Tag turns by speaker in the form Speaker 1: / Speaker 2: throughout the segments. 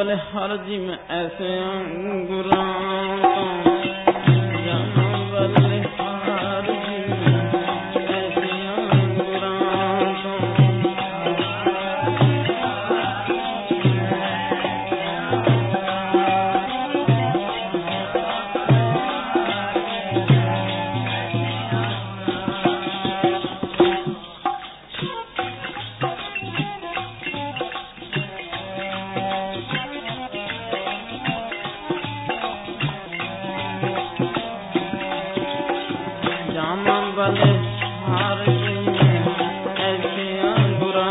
Speaker 1: बलिहार जी में ऐसे अंगुरा जामा बलिहार जी में ऐसे अंगुरा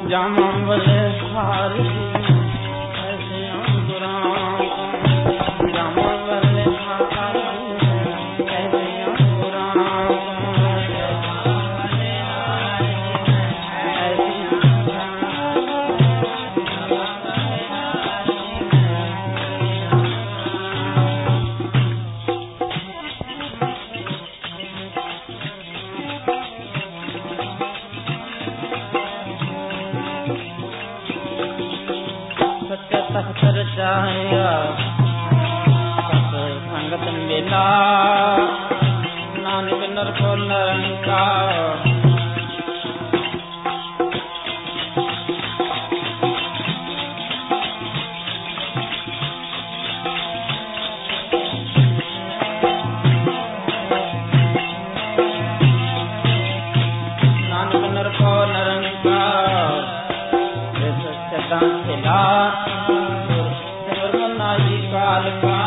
Speaker 1: जामा बलिहार जी ऐसे अंगुरा जामा बलिहार जी ऐसे अंगुरा तख्तर जाया संगत मिला नानक नर को निरंकार नानक नर को निरंकार सदा खिला काल का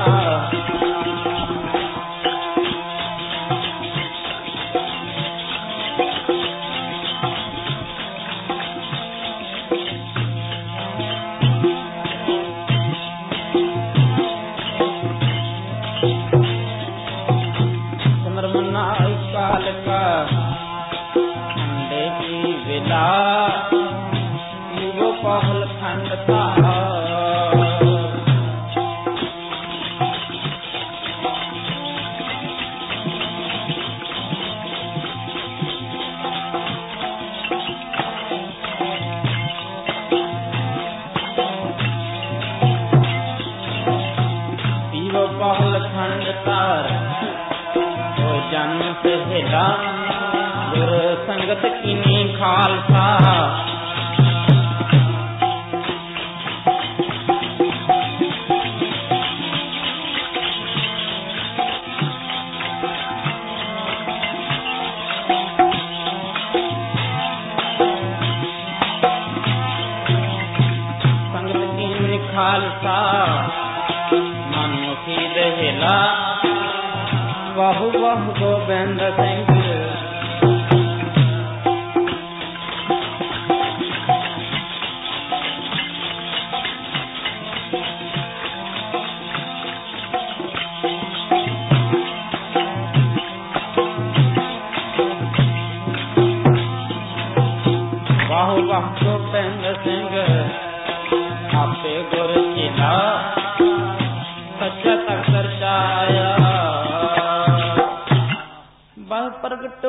Speaker 1: चंद्रमना काल का ठंडे की विला युगो पहल खंड था पहल खंड तार तो जन्म से हिला गुरु संगत की खालसा संगत की खालसा हिला बहु बहु गोविंद सिंह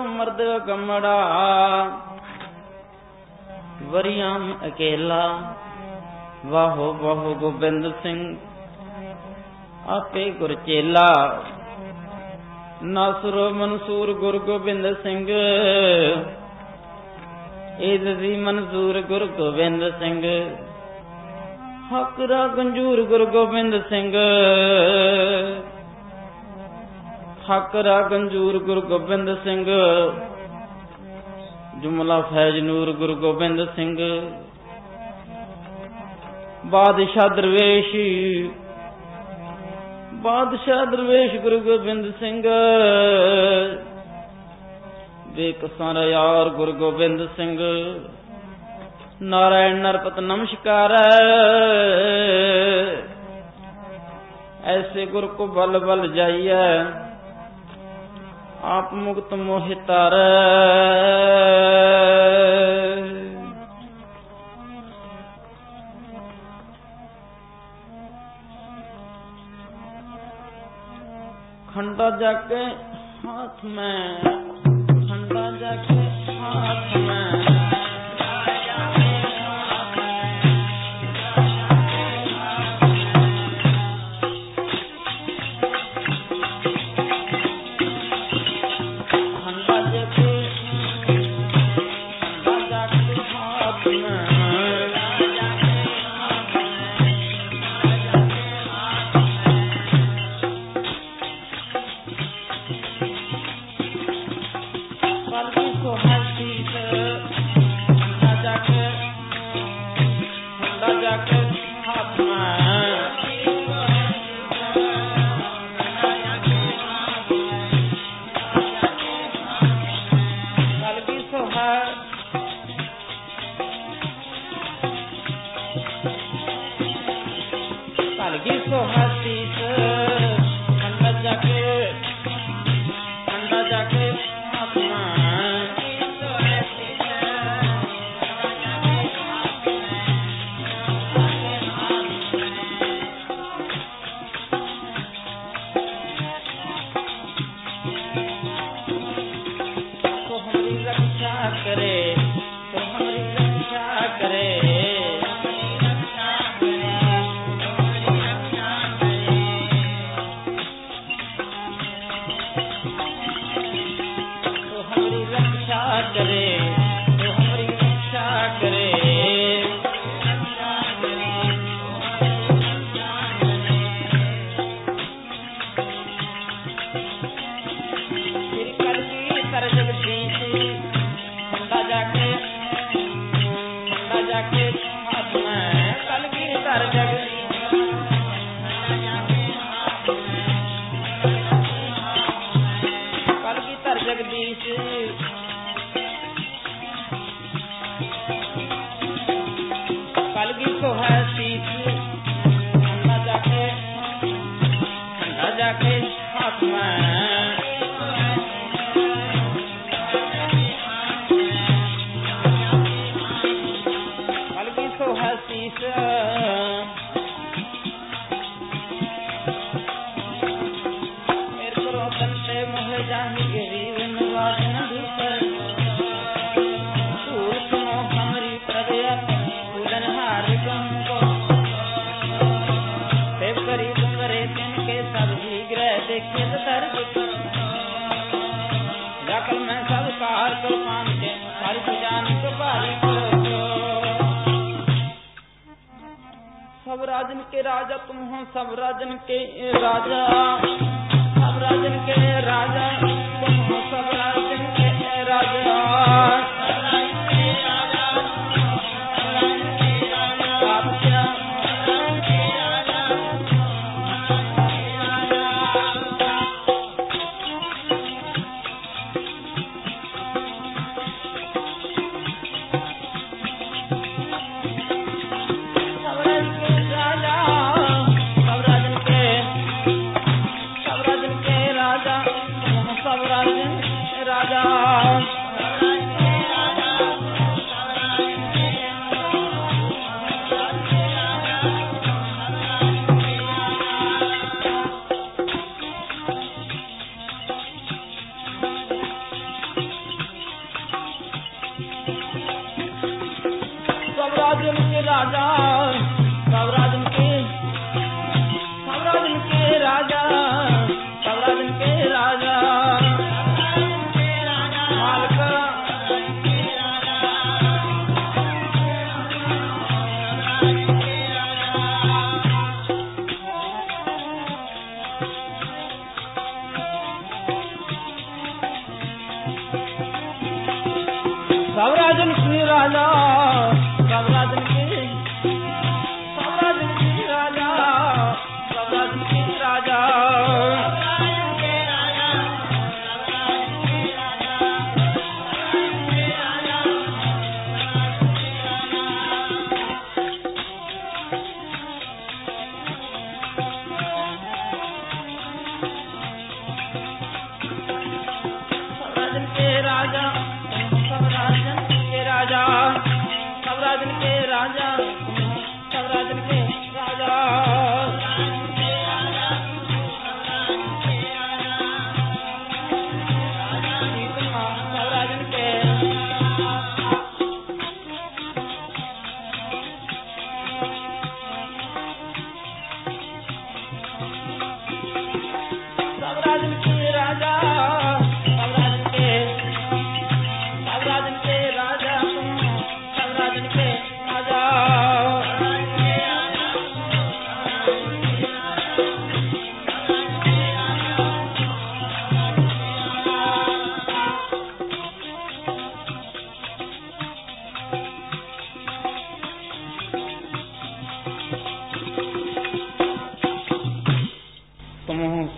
Speaker 1: मर्द कमड़ा वरियाम अकेला वाहो वाहो गोबिंद सिंह आपे गुर चेला नासुरो मंसूर गुरु गोबिंद सिंह एदी मंजूर गुरु गोबिंद सिंह हकरा गंजूर गुरु गोबिंद सिंह हकरा गंजूर गुरु गोबिंद सिंह जुमला फैज नूर गुरु गोबिंद सिंह बादशाह दरवेश गुरु गोबिंद सिंह बेकसां यार गुरु गोबिंद सिंह नारायण नरपत नमस्कार ऐसे गुरु को बल बल जाइए आप मुक्त मोहितार खंडा जाके हाथ में खंडा जाके हाथ में सब राजन के राजा तुम हो, सब राजन के राजा, सब राजन के राजा तुम हो, सब राजन के राजा। राजा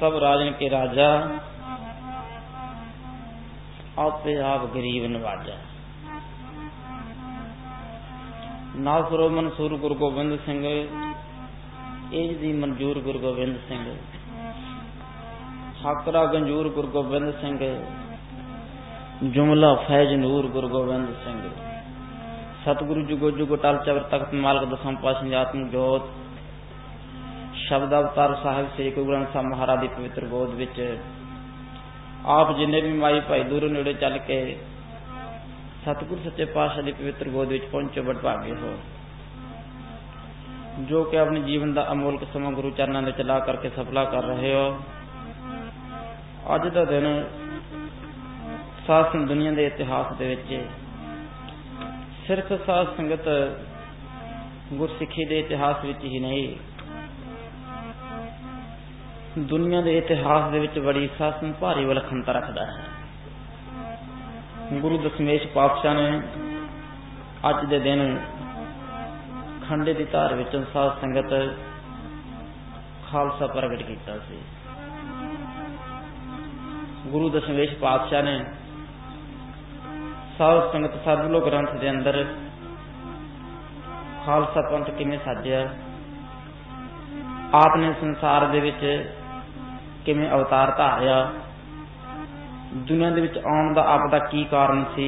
Speaker 1: सब राजन के राजा, आपे आप गरीब नवाजा। नासरो मंसूर गुरु गोबिंद सिंह, एज दी मंजूर गुरु गोबिंद सिंह। हाकरा गंजूर गुरु गोबिंद सिंह, जुमला फैज नूर गुरु गोबिंद सिंह। सतगुरु जुगो जुगो टल चबर तख्त मालक दसम पातशाह आत्म जोत। शब्द अवतार साहिब श्री गुरु ग्रंथ साहिब महाराज की पवित्र गोद विच आप जिन्हें भी माई भाई दूरों नेड़े चल के सतगुरु सच्चे पातशाह की पवित्र गोद विच पहुंचो बड़भागे हो, जो कि अपने जीवन का अमोलक समा गुरु चरणों में चला करके सफला कर रहे हो। अज का दिन साध संगत दुनिया के इतिहास दे विच सिर्फ साध संगत गुरसिੱਖੀ के इतिहास विच ही नहीं, दुनिया के इतिहास दे विच बड़ी सासन भारी विलखणता रखता है। गुरु दशमेश पातशाह ने अज के दिन खंडे की धार विचों साध संगत खालसा प्रगट किया सी। गुरु दशमेश पातशाह ने साध संगत सरबलो ग्रंथ के अंदर खालसा पंथ किवें साजिया, आपने संसार दे विच किवें अवतार धारिया, दुनिया दे विच आउण दा आपदा की कारण सी,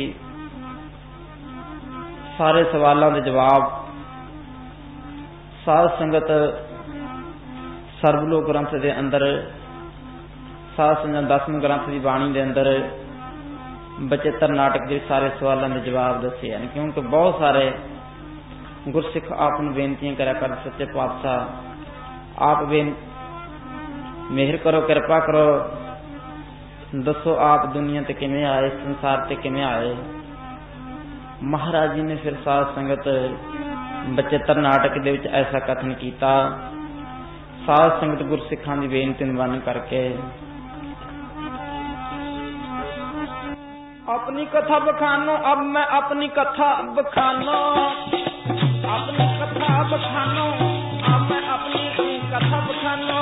Speaker 1: सारे सवालों के जवाब साध संगत सरबलो ग्रंथ के अंदर, साध संगत 10वें ग्रंथ की बाणी के अंदर बचित्र नाटक के सारे सवालों के जवाब दसे हैं। क्योंकि बहुत सारे गुरसिख आप बेनतियां करा कर सच्चे पातशाह आप मेहर करो, कृपा करो, दसो आप दुनिया ते किवें आए, संसार ते किवें आए। महाराज जी ने फिर साध संगत बचित्र नाटक दे विच ऐसा कथन किया, साध संगत गुरसिखां दी बेनती नूं मन करके अपनी कथा बखानो, अब मैं अपनी कथा बखानो, अपनी कथा बखानो, अब मैं अपनी कथा बखानो।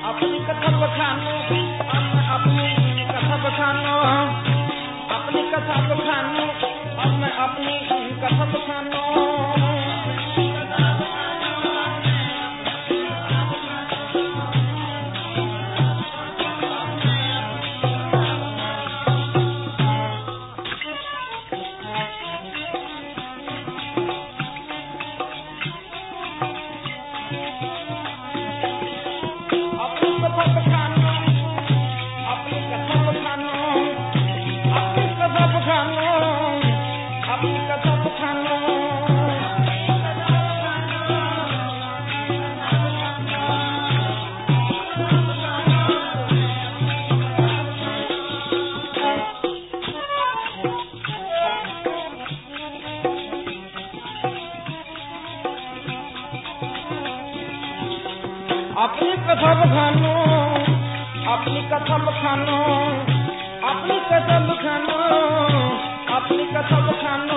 Speaker 1: अपनी कथा बखानो, अब मैं अपनी कथा बखानो। अपनी कथा बखानो, अपनी कथा बखानो, अपनी कथा बखानो, अपनी कथा बखानो। कथा बखानो, अपनी कथा बखानो, अपनी कथा बखानो, अपनी कथा बखानो।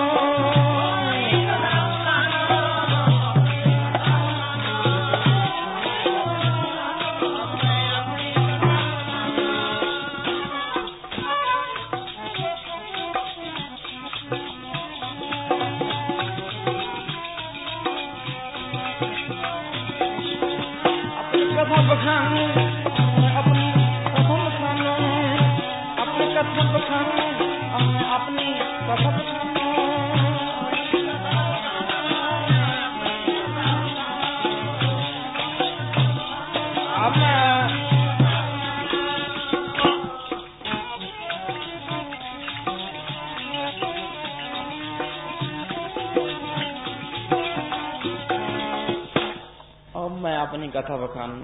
Speaker 1: अब मैं अपनी कथा बखानू,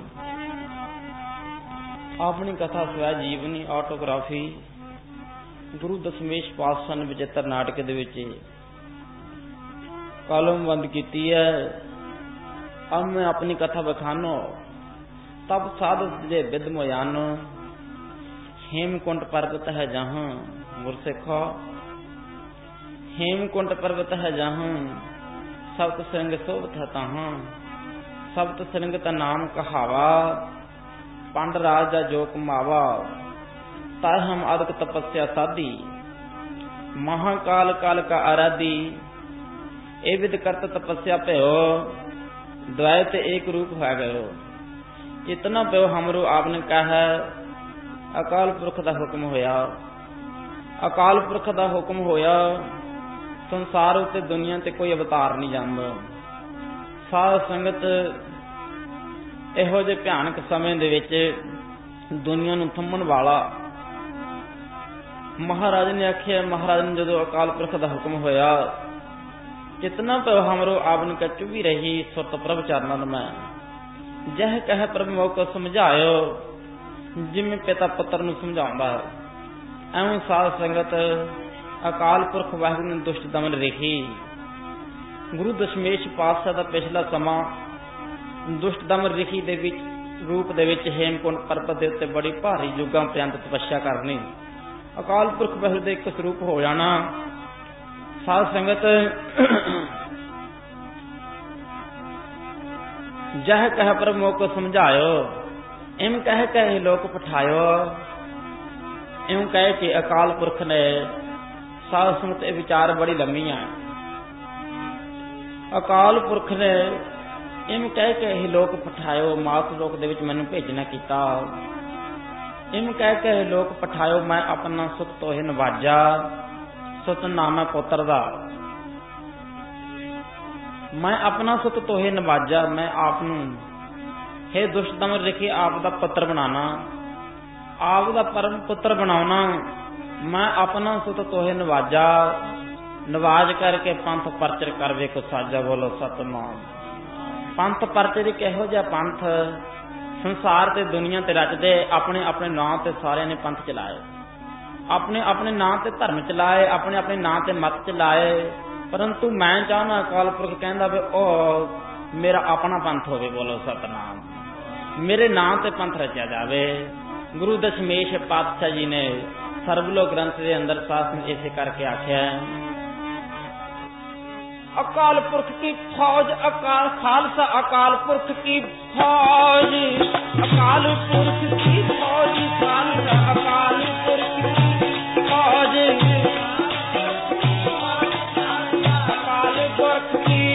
Speaker 1: अपनी कथा स्वै जीवनी ऑटोग्राफी गुरु दशमेश पातशाह ने बचित्र नाटक दे विच कलम बंद की है। अब मैं अपनी कथा बखानो। तब साधु जे विद मोयानो, हेमकुंट पर्वत है जहाँ गुरसिखो, हेमकुंट पर्वत है जहाँ सप्त श्रृंग शोभत है तहाँ, सप्त श्रृंग का नाम कहावा, पांड राजा जो कुमावा, ताय हम आदक तपस्या साधी, महाकाल काल का आराधी, ए विद करत तपस्या भयो, द्वैत एक रूप हो गयो। इतना प्यो हमरो आपने कहा, अकाल पुरख दा हुक्म होया, अकाल पुरख दा हुक्म होया, संसार उत्ते दुनिया ते कोई अवतार नहीं जांदा। साध संगत इहो जे भयानक समय दे विच दुनिया नूं थम्मण वाला महाराज ने आख्या, महाराज ने जदों अकाल पुरख दा हुक्म होया, जितना तो हमरो आपन का चुभी रही सुरत प्रभ चरणन में, जह कह प्रभ मौको समझायो, जिमें पिता पुत्र नूं समझाउंदा। एवं साध संगत अकाल पुरख वाहिगुरू ने दुष्ट दमन रेखी। गुरु दशमेश पातशाह दा पिछला समा दुष्ट दमन रेखी दे विच रूप दे विच हेमकुंट पर्वत दे उत्ते बड़ी भारी युगां पर्यंत तपस्या करनी, अकाल पुरख वाहिगुरू दे एक स्वरूप हो जाना। साध संगत जह कह प्रभु को समझायो, इम कह कह लोक पठायो, इम कह के अकाल पुरख ने साध संगत विचार बड़ी लम्मी है। अकाल पुरख ने इम कह के ही लोक पठायो, मात लोक दे विच मैनूं भेजना कीता। इम कह के लोक पठायो, मैं अपना सुख तोहे नवाजा, सुत नाम है पुत्र दा, मैं अपना सुत तोहे नवाजा, मैं आप नूं हे दुष्ट दमन रेखी आप दा पुत्र बनाना, आप दा परम पुत्र बनाना। मैं अपना सुत तोहे नवाजा, नवाज करके पंथ परचर कर वेखो साजा, बोलो सतनाम। पंथ परचर किहो जिहा पंथ संसार ते दुनिया ते रचदे, अपने अपने नाम ते सारे ने पंथ चलाए, अपने अपने नाम ते धर्म चलाए, अपने अपने नाम ते मत चलाए। परंतु मैं चाहना अकाल पुरख कहंदा वे ओ मेरा अपना पंथ होवे, बोलो सतनाम, मेरे नाम ते पंथ रचा जावे। गुरु दशमेश पातशाह जी ने सर्वलोक ग्रंथ के अंदर शासन ऐसे करके आख्या, अकाल पुरख की फौज अकाल खालसा, अकाल पुरख की फौज, अकाल पुरख की फौज खालसा, अकाल पुरख की फौज, अकाल पुरख की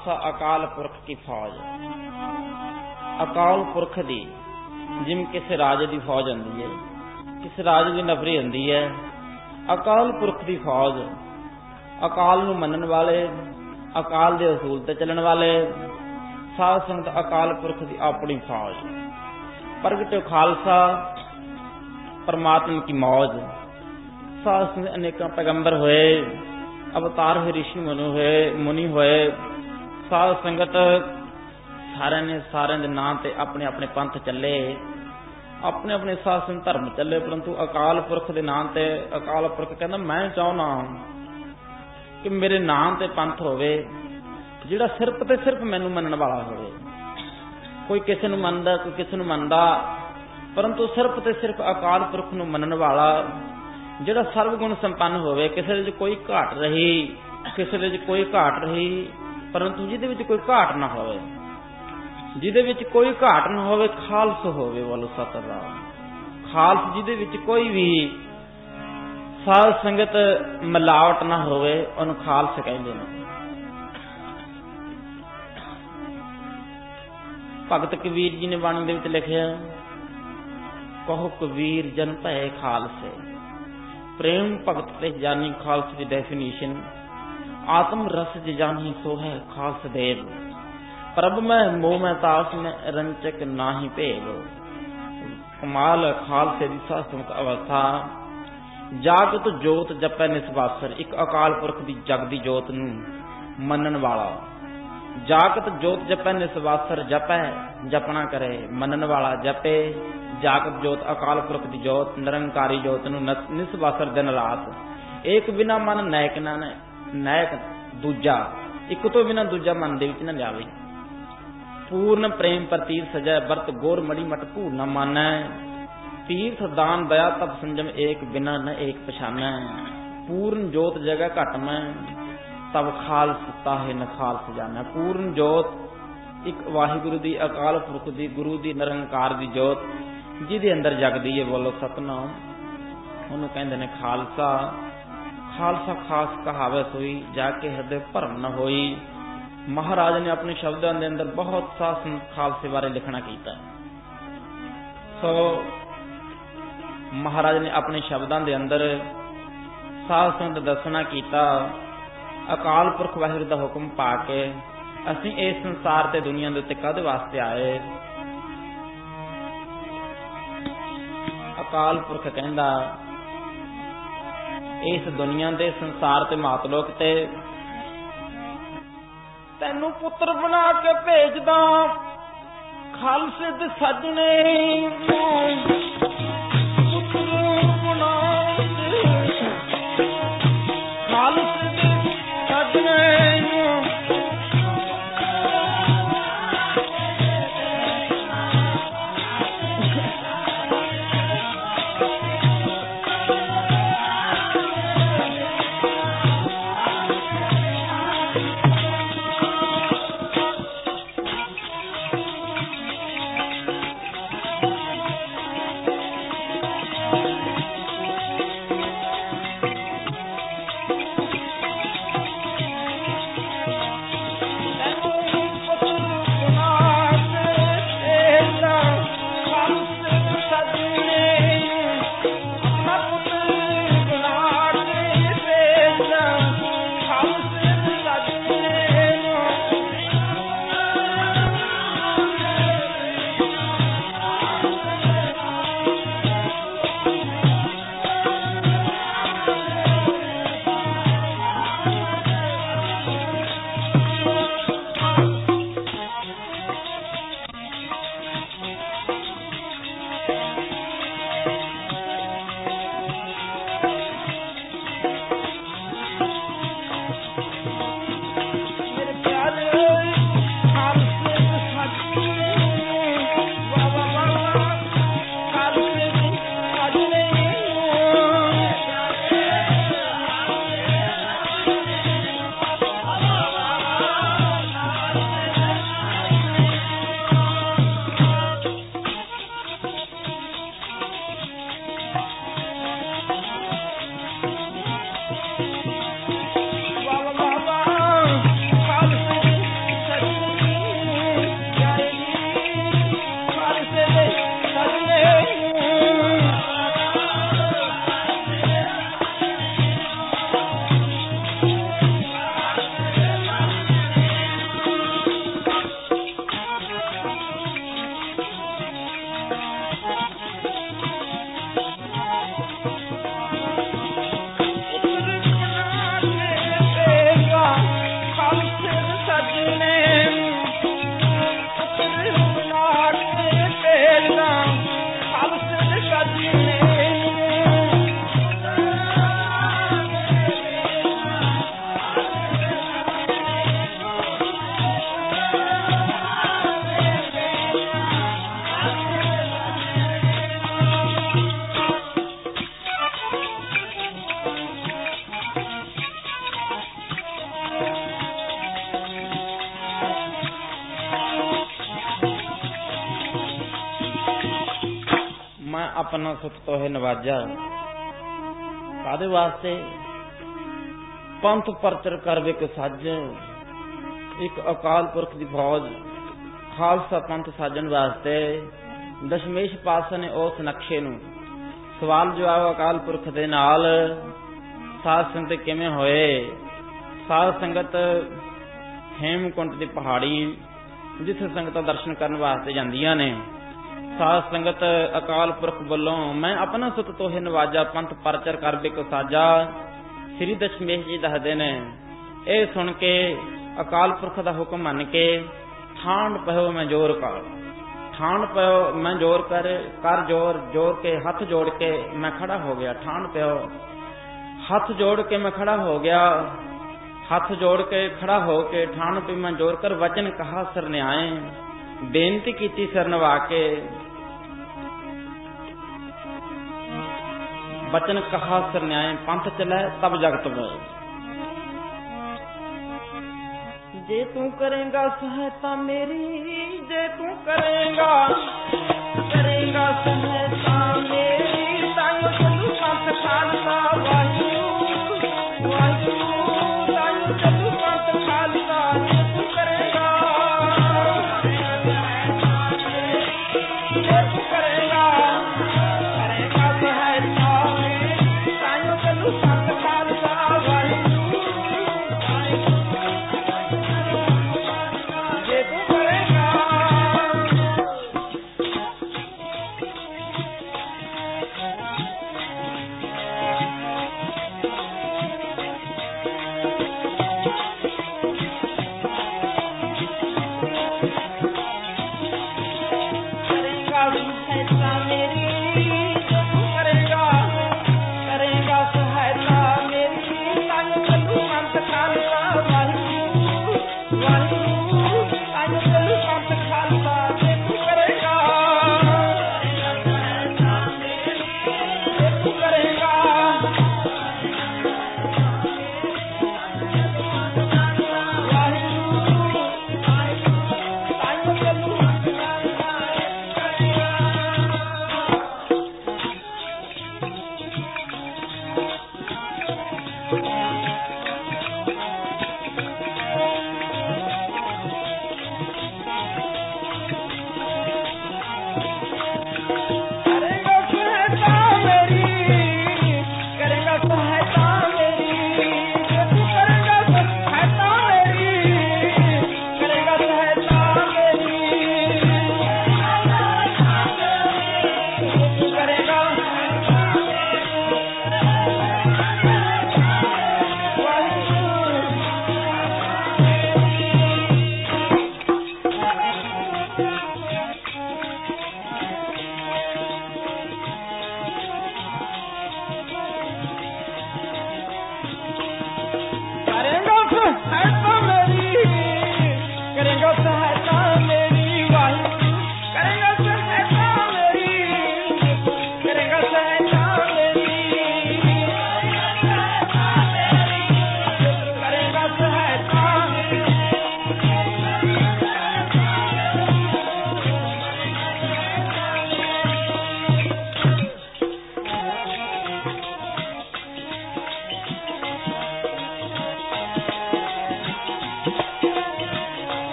Speaker 1: खालसा अकाल पुरख की फौज। अकाल पुरख दी जिम किसी राजे की फौज आती है, किसी राजे की नफरी आती है, अकाल पुरख की फौज, अकाल नूं मनन वाले, अकाल दे असूल ते चलण वाले, साध संगत अकाल पुरख की अपनी फौज। प्रगटे खालसा परमात्मा की मौज। साध संगत अनेक पैगंबर हुए, अवतार हुए, ऋषि मुनि हुए, साध संगत सारे ने सारे दे नाम ते अपने अपने पंथ चले, अपने अपने साध संगत धर्म चले, परंतु अकाल पुरख के नाम ते अकाल पुरख कहना मैं चाहना कि मेरे नाम ते पंथ होवे जिहड़ा सिर्फ ते सिर्फ मैनू मनन वाला होवे। कोई किसी नूं मनदा, कोई किसी नूं मनदा, परंतु सिर्फ ते सिर्फ अकाल पुरख नूं मनन वाला जिहड़ा सर्वगुण संपन्न होवे, किसी दे कोई घाट रही, किसी दे कोई घाट रही, परंतु जिहदे विच कोई घाट ना होवे, जिहदे विच कोई घाट ना होवे, खालस होवे। बोलो सतनाम। खालस जिहदे विच कोई भी साध संगत मिलावट ना होवे, उहनूं खालस कहंदे ने। भगत कबीर जी ने बाणी दे विच लिखिआ, कहो कबीर जन भय खालसे, प्रेम भगत ते जानी। खालस की डेफिनेशन, आत्म रस जानी सो है खालस देव, प्रभ में मोह में तास में रंचक नाही भेद। कमाल खालसे दी सासमत अवस्था। जागत जोत जपै निसवासर, एक अकाल पुरख दी जगदी जोत नूं मनन वाला। जागत जोत जपै निसवासर, जपै जपना करे, मनन वाला जपे। जागत जोत अकाल पुरख दी जोत, निरंकारी जोत नूं निसवासर दिन रात। एक बिना मन नायक ना नायक दूजा, एक तो बिना दूजा मन दे विच ना जावे। पूर्ण प्रेम प्रतीत सजै, बरत गोर मड़ी मट भूल न मानै। तीर्थ दान दया तप संजम, एक बिना न एक पछानै। पूर्ण जोत जगह घट मैं, तब खालस ताहे न खालस जाना। पूर्ण जोत एक वाहिगुरु दी, अकाल पुरख दी, गुरु दी, निरंकार दी जोत जिहदे अंदर जगदी है। बोलो सतनाम। उहनूं कहंदे ने खालसा। खालसा खास कहावे सोई, जाके हृदय भरम न होई। महाराज ने अपने शब्दों के अंदर बहुत सा खालसे बारे लिखना कीता। सो महाराज ने अपने शब्दों के अंदर साध संगत दसना कीता, अकाल पुरख वाहिगुरू दा हुक्म पा के असीं इस संसार ते दुनिया दे उत्ते कद वास्ते आए। अकाल पुरख कहंदा, इस दुनिया दे संसार ते मातलोक ते तैनू पुत्र बना के भेजदा, खालसे दे सजने पुत्र बना के, खालसे दे सजने मैं अपना सुत तोहे नवाजा। कादे वास्ते? पंथ परचर कर विक सज, एक अकाल पुरख की फौज खालसा पंथ साजन वास्ते दशमेश पातशाह ने उस नक्शे नूं सवाल जवाब अकाल पुरख दे नाल साध संगत किवें होए। साध संगत हेमकुंट दी पहाड़ी जिथे संगतां दर्शन करन वास्ते जांदियां ने। साध संगत अकाल पुरख वल्लों मैं अपना सुत तोहे नवाजा, पंथ परचर कर बिक साजा, श्री दशमेश जी दसदे ने। ਇਹ सुन के अकाल पुरख दा हुक्म मन के ठाण पयो मैं जोर कर, ठाण पयो मैं जोर कर जोर जोर के हथ जोड़ के मैं खड़ा हो गया। ठाण पयो हथ जोड़ के मैं खड़ा हो गया, हथ जोड़ के खड़ा हो के ठाण पे मैं जोर कर वचन कहा सिर न्याय, बेनती कीती सिर नवा के। वचन कहा सिर न्याय पंथ चलै तब जगत में। जे तू करेगा सहायता मेरी, जे तू करेगा सहायता मेरी, तायो चलू पंथ खालसा वाहिगुरू वाहिगुरू, तायो चलू पंथ खालसा। जे तू करेगा सहायता मेरी, तायो चलू पंथ खालसा वाहिगुरू।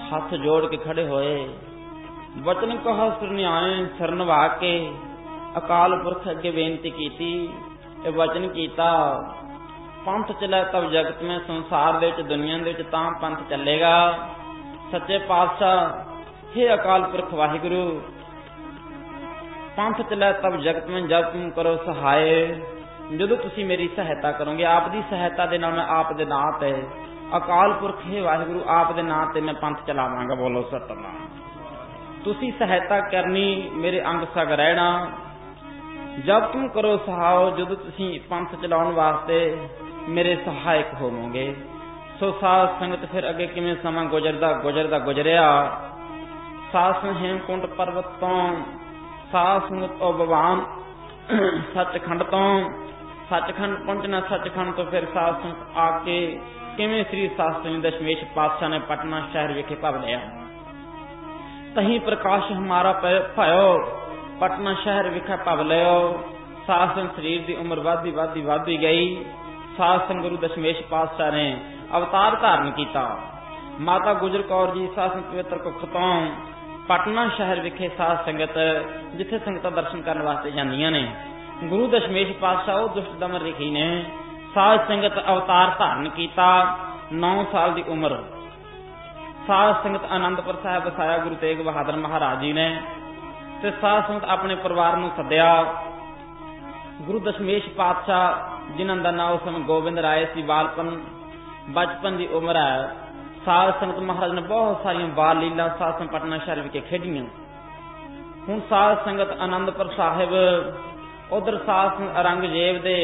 Speaker 1: हथ जोड़ के खड़े होए, वचन कहा सुरनियाए सिर नवा के, अकाल पुरख अगे बेनती कीती, वचन कीता पंथ चलै तब जगत में, संसार दे विच दुनिया दे विच तां पंथ चलेगा। सच्चे पातशाह हे अकाल पुरख वाहिगुरु, पंथ चलै तब जगत में, जब तुम करो सहाय, ਜਦੋਂ ਤੁਸੀਂ ਮੇਰੀ ਸਹਾਇਤਾ ਕਰੋਗੇ, ਆਪ ਦੀ ਸਹਾਇਤਾ ਦੇ ਨਾਲ, ਮੈਂ ਆਪ ਦੇ ਨਾਂ ਤੇ, ਅਕਾਲ ਪੁਰਖ ਹੈ ਵਾਹਿਗੁਰੂ, ਆਪ ਦੇ ਨਾਂ ਤੇ ਮੈਂ ਪੰਥ ਚਲਾਵਾਂਗਾ। ਬੋਲੋ ਸਤਿਨਾਮ। ਤੁਸੀਂ ਸਹਾਇਤਾ ਕਰਨੀ, ਮੇਰੇ ਅੰਗ ਸਗ ਰਹਿਣਾ, ਜਦ ਤੁਮ ਕਰੋ ਸਹਾਇ, ਜਦੋਂ ਤੁਸੀਂ ਪੰਥ ਚਲਾਉਣ ਵਾਸਤੇ ਮੇਰੇ ਸਹਾਇਕ ਹੋਵੋਗੇ। ਸੋ ਸਾਧ ਸੰਗਤ ਫਿਰ ਅੱਗੇ ਕਿਵੇਂ ਸਮਾਂ ਗੁਜ਼ਰਿਆ। ਸਾਧ ਸੰਗਤ ਹੇਮਕੁੰਟ ਪਰਬਤ ਤੋਂ, ਸਾਧ ਸੰਗਤ ਤੋਂ ਭਗਵਾਨ ਸੱਚਖੰਡ ਤੋਂ, ਸੱਚਖੰਡ ਪਹੁੰਚਣਾ, ਸੱਚਖੰਡ ਤੋਂ ਫਿਰ ਸਾਧ ਸੰਗਤ ਆ ਕੇ ਕਿਵੇਂ ਸ੍ਰੀ ਸਾਸਤਰੀ ਦਸ਼ਮੇਸ਼ ਪਾਤਸ਼ਾਹ ਨੇ ਪਟਨਾ ਸ਼ਹਿਰ ਵਿਖੇ ਭਵ ਲਿਆ। ਤਹੀਂ ਪ੍ਰਕਾਸ਼ ਹਮਾਰਾ ਭਇਓ, ਪਟਨਾ ਸ਼ਹਿਰ ਵਿਖੇ ਭਵ ਲਿਓ। ਸਾਧ ਸੰਗਤ ਸਰੀਰ ਦੀ ਉਮਰ ਵੱਧਦੀ ਗਈ। ਸਾਧ ਸੰਗਤ ਗੁਰੂ ਦਸ਼ਮੇਸ਼ ਪਾਤਸ਼ਾਹ ਨੇ ਅਵਤਾਰ ਧਾਰਨ ਕੀਤਾ। ਮਾਤਾ ਗੁਜਰ ਕੌਰ ਜੀ ਸਾਧ ਸੰਗਤ ਪਵਿੱਤਰ ਕੁੱਖ ਤੋਂ ਪਟਨਾ ਸ਼ਹਿਰ ਵਿਖੇ ਸਾਧ ਸੰਗਤ, ਜਿੱਥੇ ਸੰਗਤਾਂ ਦਰਸ਼ਨ ਕਰਨ ਵਾਸਤੇ ਜਾਂਦੀਆਂ ਨੇ, ਗੁਰੂ ਦਸ਼ਮੇਸ਼ ਪਾਤਸ਼ਾਹ ਉਹ ਦੁਸ਼ਟ ਦਮਨ ਰਿਖੀ ਨੇ ਸਾਧ ਸੰਗਤ ਅਵਤਾਰ ਧਾਰਨ ਕੀਤਾ। 9 ਸਾਲ ਦੀ ਉਮਰ ਸਾਧ ਸੰਗਤ ਆਨੰਦਪੁਰ ਸਾਹਿਬ ਵਸਾਇਆ ਗੁਰੂ ਤੇਗ ਬਹਾਦਰ ਮਹਾਰਾਜ ਜੀ ਨੇ, ਤੇ ਸਾਧ ਸੰਗਤ ਆਪਣੇ ਪਰਿਵਾਰ ਨੂੰ ਸੱਦਿਆ। ਗੁਰੂ ਦਸ਼ਮੇਸ਼ ਪਾਤਸ਼ਾਹ ਜਿਨ੍ਹਾਂ ਦਾ ਨਾਮ ਉਸ ਸਮੇਂ ਗੋਬਿੰਦ ਰਾਏ ਸੀ, ਬਚਪਨ ਦੀ ਉਮਰ ਹੈ। ਸਾਧ ਸੰਗਤ ਮਹਾਰਾਜ ਨੇ ਬਹੁਤ ਸਾਰੀਆਂ ਬਾਲ ਲੀਲਾ ਸਾਧ ਸੰਗਤ ਪਟਨਾ ਸ਼ਹਿਰ ਵਿਖੇ ਖੇਡੀਆਂ। ਹੁਣ ਸਾਧ ਸੰਗਤ ਆਨੰਦਪੁਰ ਸਾਹਿਬ, ਉਧਰ ਸਾਧ ਸੰਗਤ ਔਰੰਗਜ਼ੇਬ ਦੇ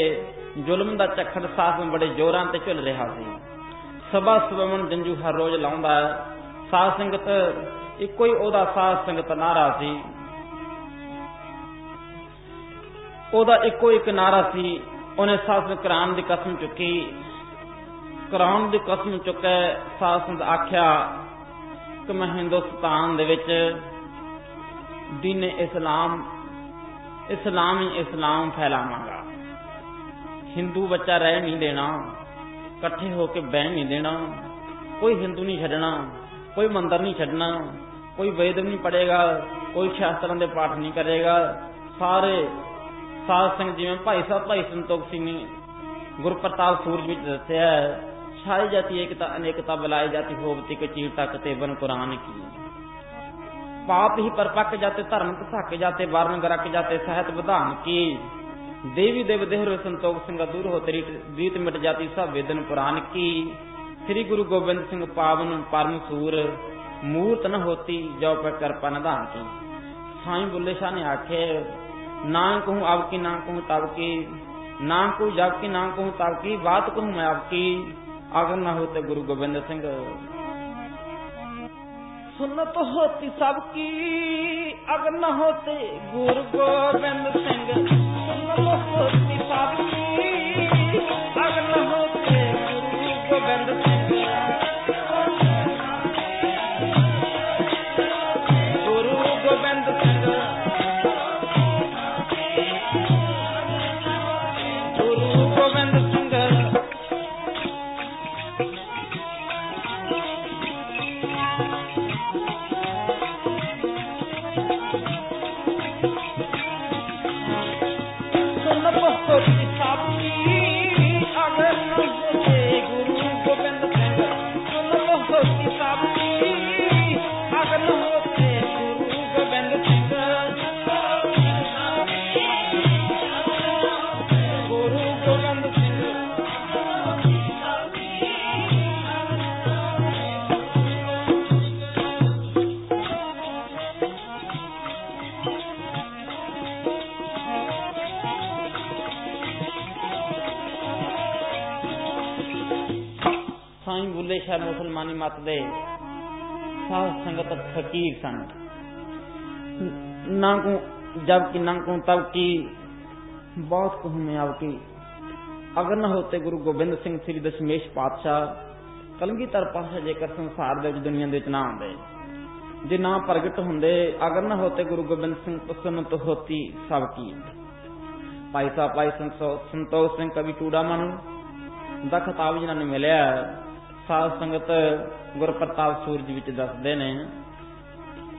Speaker 1: ਜ਼ੁਲਮ ਦਾ ਝੱਖੜ ਸਾਧ ਸੰਗਤ ਬੜੇ ਜ਼ੋਰਾਂ ਤੇ ਝੁੱਲ ਰਿਹਾ ਸੀ। ਸਭਾ ਸਵਮਨ ਜੰਜੂ ਹਰ ਰੋਜ਼ ਲਾਉਂਦਾ। ਸਾਧ ਸੰਗਤ ਇੱਕੋ ਹੀ ਉਹਦਾ ਸਾਧ ਸੰਗਤ ਨਾਰਾ ਸੀ, ਉਹਦਾ ਇੱਕੋ ਇੱਕ ਨਾਰਾ ਸੀ। ਉਹਨੇ ਸਾਧ ਸੰਗਤ ਕਰਾਉਣ ਦੀ ਕਸਮ ਚੁੱਕੀ। ਕਰਾਉਣ ਦੀ ਕਸਮ ਚੁੱਕੇ ਸਾਧ ਸੰਗਤ ਆਖਿਆ ਕਿ ਮੈਂ ਹਿੰਦੁਸਤਾਨ ਦੇ ਵਿੱਚ ਦੀਨ ਇਸਲਾਮ ਫੈਲਾਵਾਂਗਾ। ਹਿੰਦੂ ਬੱਚਾ ਰਹਿ ਨਹੀਂ ਦੇਣਾ, ਇਕੱਠੇ ਹੋ ਕੇ ਬਹਿ ਨਹੀਂ ਦੇਣਾ, ਕੋਈ ਹਿੰਦੂ ਨਹੀਂ ਛੱਡਣਾ, ਕੋਈ ਮੰਦਰ ਨਹੀਂ ਛੱਡਣਾ, ਕੋਈ ਵੇਦ ਨਹੀਂ ਪੜ੍ਹੇਗਾ, ਕੋਈ ਸ਼ਾਸਤਰਾਂ ਦੇ ਪਾਠ ਨਹੀਂ ਕਰੇਗਾ। ਸਾਰੇ ਸਾਧ ਸੰਗਤ ਜਿਵੇਂ ਭਾਈ ਸੰਤੋਖ ਸਿੰਘ ਨੇ ਗੁਰਪ੍ਰਤਾਪ ਸੂਰਜ ਵਿੱਚ ਦੱਸਿਆ, ਛਾਈ ਜਾਤੀ ਏਕਤਾ ਅਨੇਕਤਾ ਬੁਲਾਈ ਜਾਤੀ ਹੋਵਤੀ ਕੇ ਚੀਰ ਤੱਕ ਤੇ ਬਨ ਕੁਰਾਨ ਕੀ। पाप ही परपक जाते, धर्म पसक जाते, वर्ण गरक जाते, सहत विधान की। देवी देव देहरो संतोख सिंह दूर हो तेरी रीत मिट जाती, सब वेदन पुराण की। श्री गुरु गोबिंद सिंह पावन परम सूर, मूर्त न होती जो पर कृपा निधान की। साईं बुल्ले शाह ने आखे, ना कहूँ अब की, ना कहूँ तब की, ना कहूँ जब की, ना कहूँ तब की, बात कहूँ मैं आपकी, अगर न होते गुरु गोबिंद सिंह। सुनत होती सबकी, अगर न होते गुरु गोबिंद सिंह। सुनत होती सबकी, अगर न होते गुरु गोबिंद सिंह। गुरु गोबिंद सिंह, गुरु गोबिंद सिंह। साईं बुल्ले शाह मुसलमानी मत दे साध संगत फकीर सन। ना को जब की, ना को तब की, बहुत कहूँ मैं अब की, अगर न होते गुरु गोबिंद सिंह श्री दशमेश पातशाह कलगीधर पातशाह जेकर संसार दे दुनिया दे ना आंदे, जे ना प्रगट होंदे, अगर न होते गुरु गोबिंद सिंह सुनत होती सबकी। भाई साहब भाई संतोष सिंह कवि चूड़ामन दा खिताब जिन्होंने मिलिया, ਸਾਧ ਸੰਗਤ ਗੁਰਪ੍ਰਤਾਪ ਸੂਰਜ ਵਿੱਚ ਦੱਸਦੇ ਨੇ,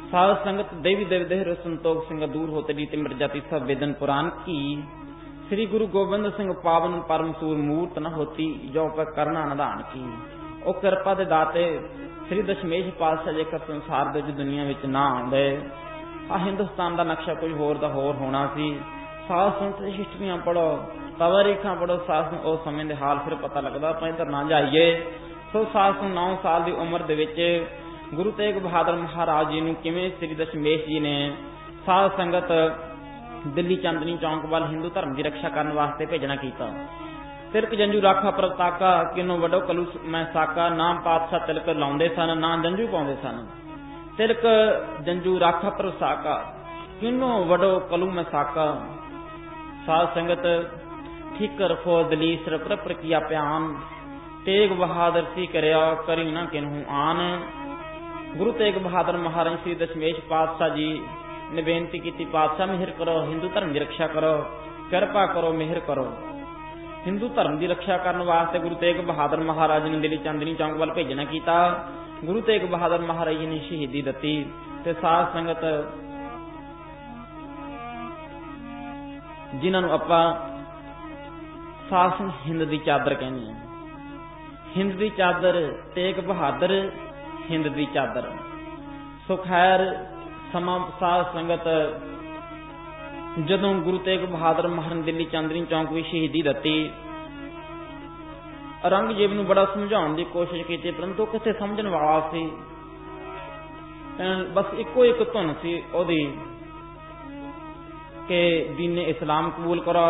Speaker 1: साध संगत देवी देव देह संतोख सिंह दूर होते रीति मर जाती सब वेदन पुराण की। श्री गुरु गोबिंद सिंह पावन परम सूर मूर्त न होती जो पर करना निधान की। ओ कृपा दे दाते श्री दशमेश पातशाह जेकर संसार दे दुनिया विच ना आउंदे आ हिंदुस्तान दा नक्शा कोई होर दा होर होना सी। साध संगत हिस्ट्रियां पढ़ो, तवारीखां पढ़ो, साध ओ समय दे हाल फिर पता लगदा। ਆਪਾਂ इधर ना जाइए। सो 9 साल दी उम्र दे विच गुरु तेग बहादुर महाराज जी ने किवें श्री दशमेश जी ने साध संगत दिल्ली चांदनी चौंक वाल हिंदू धर्म की रक्षा करने वास्ते भेजना कीता। तिलक जंजू राखा प्रताका किनो वडो कलू मैं साका। नाम पातशाह तिलक लाउंदे सन, ना जंजू पाउंदे सन। तिलक जंजू राखा प्रसाका किनो वडो कलू मैं साका। साध संगत ठीकर फो दलीसर पर किया प्यान। तेग बहादुर सी करया करी ना किन्हू आन। गुरु तेग बहादुर महाराज श्री दशमेश पातशाह जी ने बेनती की, पातशाह मेहर करो, हिंदू धर्म की रक्षा करो, कृपा करो, मेहर करो। हिंदू धर्म की रक्षा करने वास्ते गुरु तेग बहादुर महाराज ने दिल्ली चांदनी चौंक वाल भेजना कीता। गुरु तेग बहादुर महाराज जी ने शहीदी दती ते साध संगत जिन्हां नूं आपां साध संगत हिंद दी चादर कहने हैं। हिंद दी चादर तेग बहादुर हिंद दी चादर। सो खैर समा साध संगत जदों गुरु तेग बहादुर महाराज दिल्ली चांदनी चौंक विच शहीदी दती, औरंगजेब नूं बड़ा समझाउण दी कोशिश की, परंतु किथे समझण वाला सी। बस इको एक धुन सी ओदी कि दीने इस्लाम कबूल करो,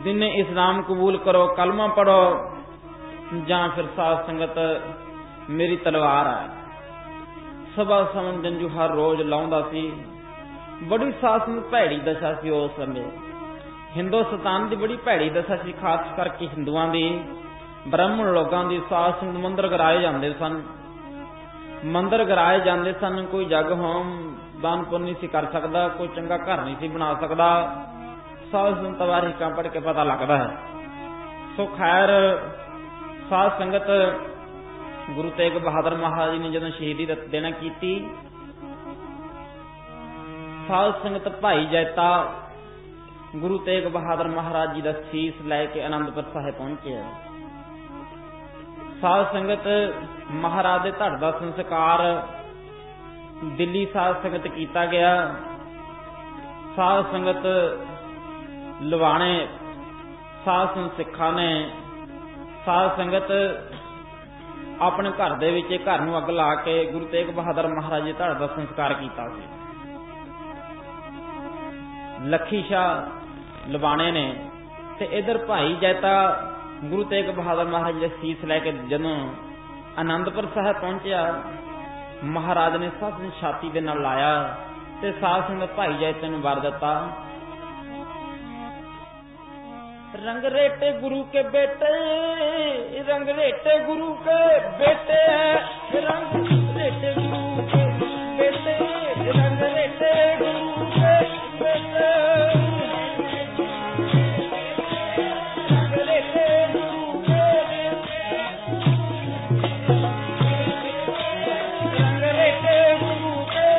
Speaker 1: दीने इस्लाम कबूल करो, कलमा पढ़ो, जां फिर साध संगत मेरी तलवार है। सभा समन जंजू हर रोज लाउंदा सी। बड़ी साध संगत भैड़ी दशा सी उस समय। हिंदुस्तान की बड़ी भैड़ी दशा सी, खास करके हिंदुआं दी, ब्राह्मण लोगां दी। साध संगत मंदिर गिराए जांदे सन, मंदिर गिराए जांदे सन। कोई जग होम दान पुण्य नहीं सी कर सकदा, कोई चंगा घर नहीं सी बना सकदा। साध संगत तवारीखां पढ़ के पता लगदा है। सो खैर साध संगत गुरु तेग बहादुर महाराज ने जदों शहीदी देना की, साध संगत भाई जैता गुरु तेग बहादुर महाराज जी का सीस लैके आनंदपुर साहिब पहुंचे। साध संगत महाराज के धड़ का संस्कार दिल्ली साध संगत किया गया। साध संगत लवाणे साध संगत सिखा ने साध संगत अपने घर दे विच घर नूं अग ला के गुरु तेग बहादुर महाराज जी धड़ का संस्कार किया। लखी शाह लवाणे ने ते इधर भाई जैता गुरु तेग बहादुर महाराज जी सीस लैके जदों आनंदपुर साहिब पहुंचा, महाराज ने सब छाती दे नाल लाया ते साध संगत भाई जैते नूं वर दिता, रंग रेटे गुरु के बेटे, रंग रेटे गुरु के बेटे, रंग रेटे गुरु के बेटे, रंग रेटे गुरु के बेटे, रंग रेटे गुरु के, रंग रेटे गुरु के।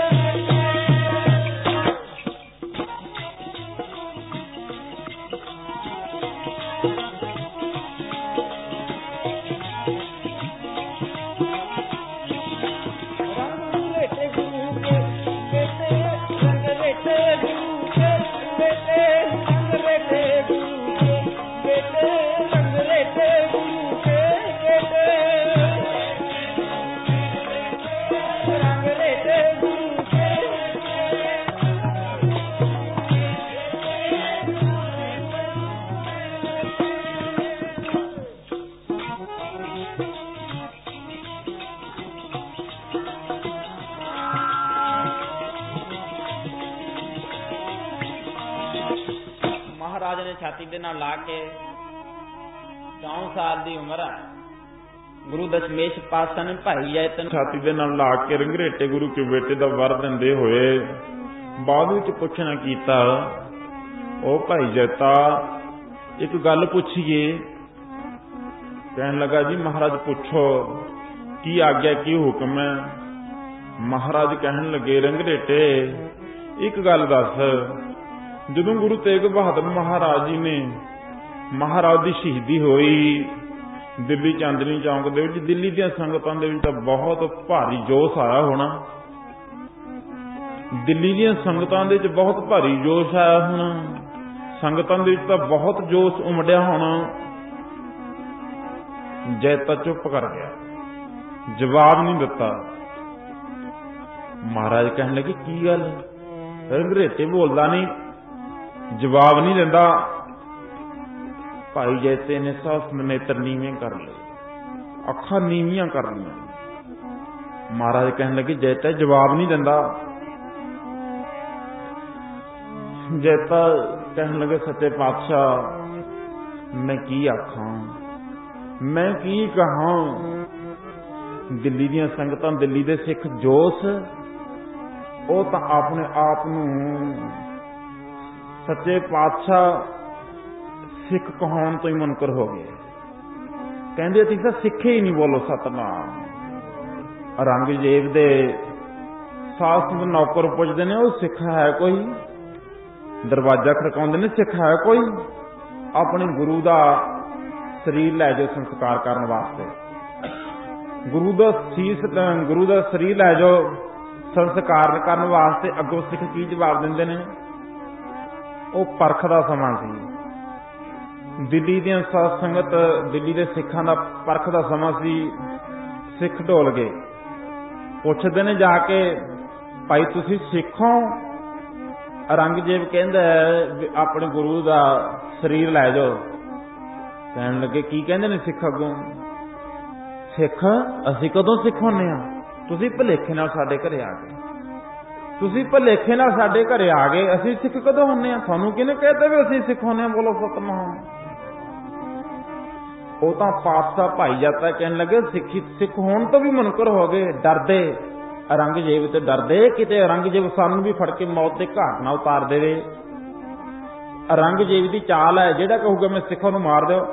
Speaker 1: छाती दे नाल ला के 4 साल दी उम्र है गुरु दशमेश पातशाह ने भाई जैतन
Speaker 2: छाती दे नाल ला के रंगरेटे गुरु के बेटे दा वर दिंदे होए बाद विच पुछना कीता, ओ भाई जैता एक गल पुछीए कहन लगा जी महाराज पुछो की आग्या की हुक्म है। महाराज कहन लगे रंगरेटे एक गल दस, जदों गुरु तेग बहादुर महाराज जी ने महाराज की शहीदी होई दिल्ली चांदनी चौक दे विच, दिल्ली दी संगतां दे विच बहुत भारी जोश आया होना। दिल्ली दी संगतां दे विच बहुत भारी जोश आया होना, संगतां दे विच तां बहुत जोश उमड़िया होना। जैता चुप कर गया, जवाब नहीं दिता। महाराज कहने लगे की गल, रंगरेटे बोलदा नहीं, जवाब नहीं दिंदा। भाई जैसे ने सास नेत्र नीवें कर ले, अखा नीवियां कर लिया। महाराज कहने लगे जैता जवाब नहीं दिंदा। जैता कहने लगे सच्चे पातशाह मैं की आखां, मैं की कहां। दिल्ली दी संगतां, दिल्ली दे सिख जोश ਉਹ ਤਾਂ ਆਪਣੇ ਆਪ ਨੂੰ ਸੱਚੇ ਪਾਤਸ਼ਾਹ ਸਿੱਖ ਕਹਾਉਣ ਤੋਂ ਹੀ ਮੁਨਕਰ ਹੋ ਗਏ। ਕਹਿੰਦੇ ਅਸੀਂ ਤਾਂ ਸਿੱਖੇ ਹੀ ਨਹੀਂ, ਬੋਲੋ ਸਤਨਾਮ। ਔਰੰਗਜ਼ੇਬ ਦੇ ਸਾਸ ਨੌਕਰ ਪੁੱਛਦੇ ਨੇ ਉਹ ਸਿੱਖ ਹੈ ਕੋਈ, ਦਰਵਾਜ਼ਾ ਖੜਕਾਉਂਦੇ ਨੇ ਸਿੱਖ ਹੈ ਕੋਈ, ਆਪਣੇ ਗੁਰੂ ਦਾ ਸਰੀਰ ਲੈ ਜਾਓ ਸੰਸਕਾਰ ਕਰਨ ਵਾਸਤੇ, ਗੁਰੂ ਦਾ ਸੀਸ, ਗੁਰੂ ਦਾ ਸਰੀਰ ਲੈ ਜਾਓ ਸੰਸਕਾਰ ਕਰਨ ਵਾਸਤੇ। ਅੱਗੋਂ ਸਿੱਖ ਕੀ ਜਵਾਬ ਦਿੰਦੇ ਨੇ? ਉਹ ਪਰਖ ਦਾ ਸਮਾਂ ਸੀ, ਦਿੱਲੀ ਦੀਆਂ ਸਾਧ ਸੰਗਤ, ਦਿੱਲੀ ਦੇ ਸਿੱਖਾਂ ਦਾ ਪਰਖ ਦਾ ਸਮਾਂ ਸੀ। ਸਿੱਖ ਢੋਲ ਗਏ, ਪੁੱਛਦੇ ਨੇ ਜਾ ਕੇ ਭਾਈ ਤੁਸੀਂ ਸਿੱਖ ਹੋ? ਔਰੰਗਜ਼ੇਬ ਕਹਿੰਦਾ ਆਪਣੇ ਗੁਰੂ ਦਾ ਸਰੀਰ ਲੈ ਜਾਓ। ਕਹਿਣ ਲੱਗੇ ਕੀ ਕਹਿੰਦੇ ਨੇ ਸਿੱਖ ਅੱਗੋਂ? ਸਿੱਖ ਅਸੀਂ ਕਦੋਂ ਸਿੱਖ ਹੁੰਨੇ ਆ? ਤੁਸੀਂ ਭੁਲੇਖੇ ਨਾਲ ਸਾਡੇ ਘਰੇ ਆ ਗਏ, ਤੁਸੀਂ ਭੁਲੇਖੇ ਨਾਲ ਸਾਡੇ ਘਰੇ ਆ ਗਏ, ਅਸੀਂ ਸਿੱਖ ਕਦੋਂ ਹੁੰਨੇ ਆ? ਤੁਹਾਨੂੰ ਕਿਹਨੇ ਕਹਿਤਾ ਵੀ ਅਸੀਂ ਸਿੱਖ ਹੁੰਨੇ ਆ? ਬੋਲੋ ਸਤਨਾਮ। ਉਹ ਤਾਂ ਪਾਤਸ਼ਾਹ ਭਾਈ ਜਾਤਾ ਕਹਿਣ ਲੱਗੇ ਸਿੱਖ ਹੋਣ ਤੋਂ ਵੀ ਮੁਨਕਰ ਹੋ ਗਏ, ਡਰਦੇ ਔਰੰਗਜ਼ੇਬ ਤੇ ਡਰਦੇ ਕਿਤੇ ਔਰੰਗਜ਼ੇਬ ਸਾਨੂੰ ਵੀ ਫੜ ਕੇ ਮੌਤ ਦੇ ਘਾਟ ਨਾ ਉਤਾਰ ਦੇਵੇ। ਔਰੰਗਜ਼ੇਬ ਦੀ ਚਾਲ ਹੈ, ਜਿਹੜਾ ਕਹੂਗਾ ਮੈਂ ਸਿੱਖਾਂ ਨੂੰ ਮਾਰ ਦਿਓ,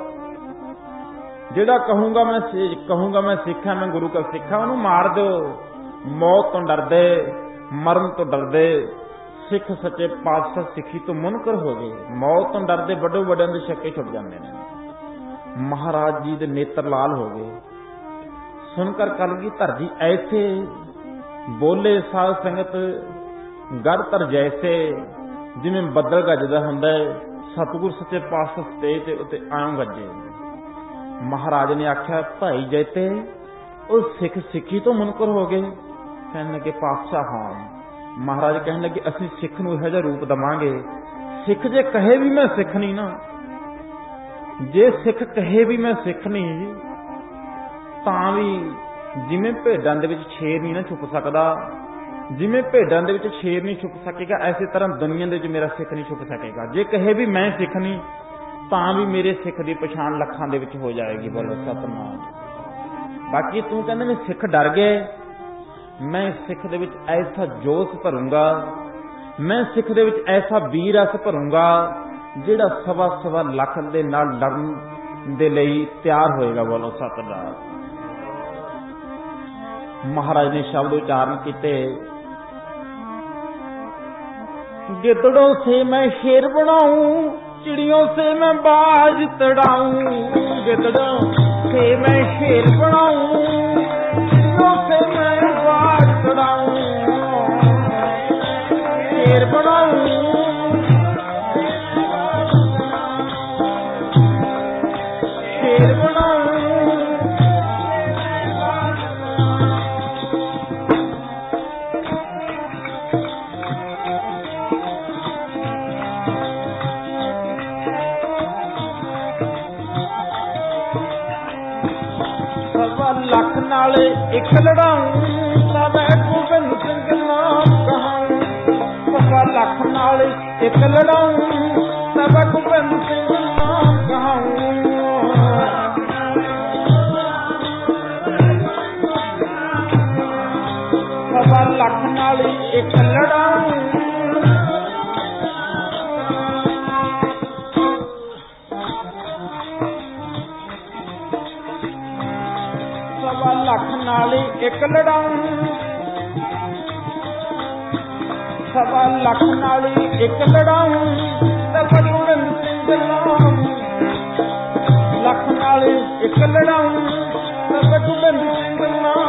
Speaker 2: ਜਿਹੜਾ ਕਹੂੰਗਾ ਮੈਂ ਸਿੱਖਾਂ, ਮੈਂ ਗੁਰੂ ਕਾ ਸਿੱਖਾਂ, ਉਹਨੂੰ ਮਾਰ ਦਿਓ। ਮੌਤ ਤੋਂ ਡਰਦੇ, ਮਰਨ ਤੋਂ ਡਰਦੇ ਸਿੱਖ ਸੱਚੇ ਪਾਤਸ਼ਾਹ ਸਿੱਖੀ ਤੋਂ ਮੁਨਕਰ ਹੋ ਗਏ। ਮੌਤ ਤੋਂ ਡਰਦੇ ਵੱਡੇ ਵੱਡਿਆਂ ਦੇ ਛੱਕੇ ਛੁੱਟ ਜਾਂਦੇ ਨੇ। ਮਹਾਰਾਜ ਜੀ ਦੇ ਨੇਤਰ ਲਾਲ ਹੋ ਗਏ। ਸੁਣਕਰ ਕਲਗੀਧਰ ਜੀ ਐਸੇ ਬੋਲੇ, ਸਾਧ ਸੰਗਤ ਗੜਤਰ ਜੈਸੇ, ਜਿਵੇਂ ਬੱਦਲ ਗੱਜਦਾ ਹੁੰਦਾ ਹੈ, ਸਤਿਗੁਰ ਸੱਚੇ ਪਾਤਸ਼ਾਹ ਸਟੇਜ ਤੇ ਉੱਤੇ ਆਇਓ ਗੱਜੇ। ਮਹਾਰਾਜ ਨੇ ਆਖਿਆ ਭਾਈ ਜੈਤੇ ਉਹ ਸਿੱਖ ਸਿੱਖੀ ਤੋਂ ਮੁਨਕਰ ਹੋ ਗਏ? ਕਹਿਣ ਲੱਗੇ ਪਾਤਸ਼ਾਹ ਹਾਂ। ਮਹਾਰਾਜ ਕਹਿਣ ਲੱਗੇ ਅਸੀਂ ਸਿੱਖ ਨੂੰ ਇਹੋ ਜਿਹਾ ਰੂਪ ਦੇਵਾਂਗੇ, ਸਿੱਖ ਜੇ ਕਹੇ ਵੀ ਮੈਂ ਸਿੱਖ ਨਹੀਂ ਨਾ, ਜੇ ਸਿੱਖ ਕਹੇ ਵੀ ਮੈਂ ਸਿੱਖ ਨਹੀਂ, ਤਾਂ ਵੀ ਜਿਵੇਂ ਭੇਡਾਂ ਦੇ ਵਿੱਚ ਸ਼ੇਰ ਨਹੀਂ ਨਾ ਛੁਪ ਸਕਦਾ, ਜਿਵੇਂ ਭੇਡਾਂ ਦੇ ਵਿੱਚ ਸ਼ੇਰ ਨਹੀਂ ਛੁਪ ਸਕੇਗਾ, ਐਸੇ ਤਰ੍ਹਾਂ ਦੁਨੀਆ ਦੇ ਵਿੱਚ ਮੇਰਾ ਸਿੱਖ ਨਹੀਂ ਛੁਪ ਸਕੇਗਾ। ਜੇ ਕਹੇ ਵੀ ਮੈਂ ਸਿੱਖ ਨਹੀਂ, ਤਾਂ ਵੀ ਮੇਰੇ ਸਿੱਖ ਦੀ ਪਛਾਣ ਲੱਖਾਂ ਦੇ ਵਿੱਚ ਹੋ ਜਾਏਗੀ। ਬੋਲੋ ਸਤਨਾਮ। ਬਾਕੀ ਤੂੰ ਕਹਿੰਦੇ ਨੇ ਸਿੱਖ ਡਰ ਗਏ, ਮੈਂ ਸਿੱਖ ਦੇ ਵਿੱਚ ਐਸਾ ਜੋਸ਼ ਭਰੂੰਗਾ, ਮੈਂ ਸਿੱਖ ਦੇ ਵਿੱਚ ਐਸਾ ਵੀਰ ਰਸ ਭਰੂੰਗਾ ਜਿਹੜਾ ਸਵਾ ਲੱਖ ਦੇ ਨਾਲ ਲੜਨ ਦੇ ਲਈ ਤਿਆਰ ਹੋਏਗਾ। ਬੋਲੋ ਸਤਨਾਮ। ਮਹਾਰਾਜ ਨੇ ਸ਼ਬਦ ਉਚਾਰਨ ਕੀਤੇ, गिद्दड़ों से मैं शेर बनाऊं, चिड़ियों से मैं बाज तड़ाऊं। गिद्दड़ों से मैं शेर बनाऊं, चिड़ियों से मैं बाज तड़ाऊं। शेर बनाऊं, शेर बनाऊं। ਲੱਖ ਨਾਲ ਇੱਕ ਲੜਾਊਂ, ਤਬ ਗੋਬਿੰਦ ਸਿੰਘ ਨਾਮ ਕਹਾਊਂ। ਸਵਾ ਲੱਖ ਨਾਲ ਇੱਕ ਲੜਾਊਂ, ਤਬ ਗੋਬਿੰਦ ਸਿੰਘ ਨਾਮ ਕਹਾਊਂ। ਸਵਾ ਲੱਖ ਨਾਲ ਇੱਕ ਲੜਾਊਂ, नाल एक लड़ाऊं, सवा लख नाल एक लड़ाऊं, गुरु गोबिंद सिंह नाम। लख नाल एक लड़ाऊं, गुरु गोबिंद सिंह नाम।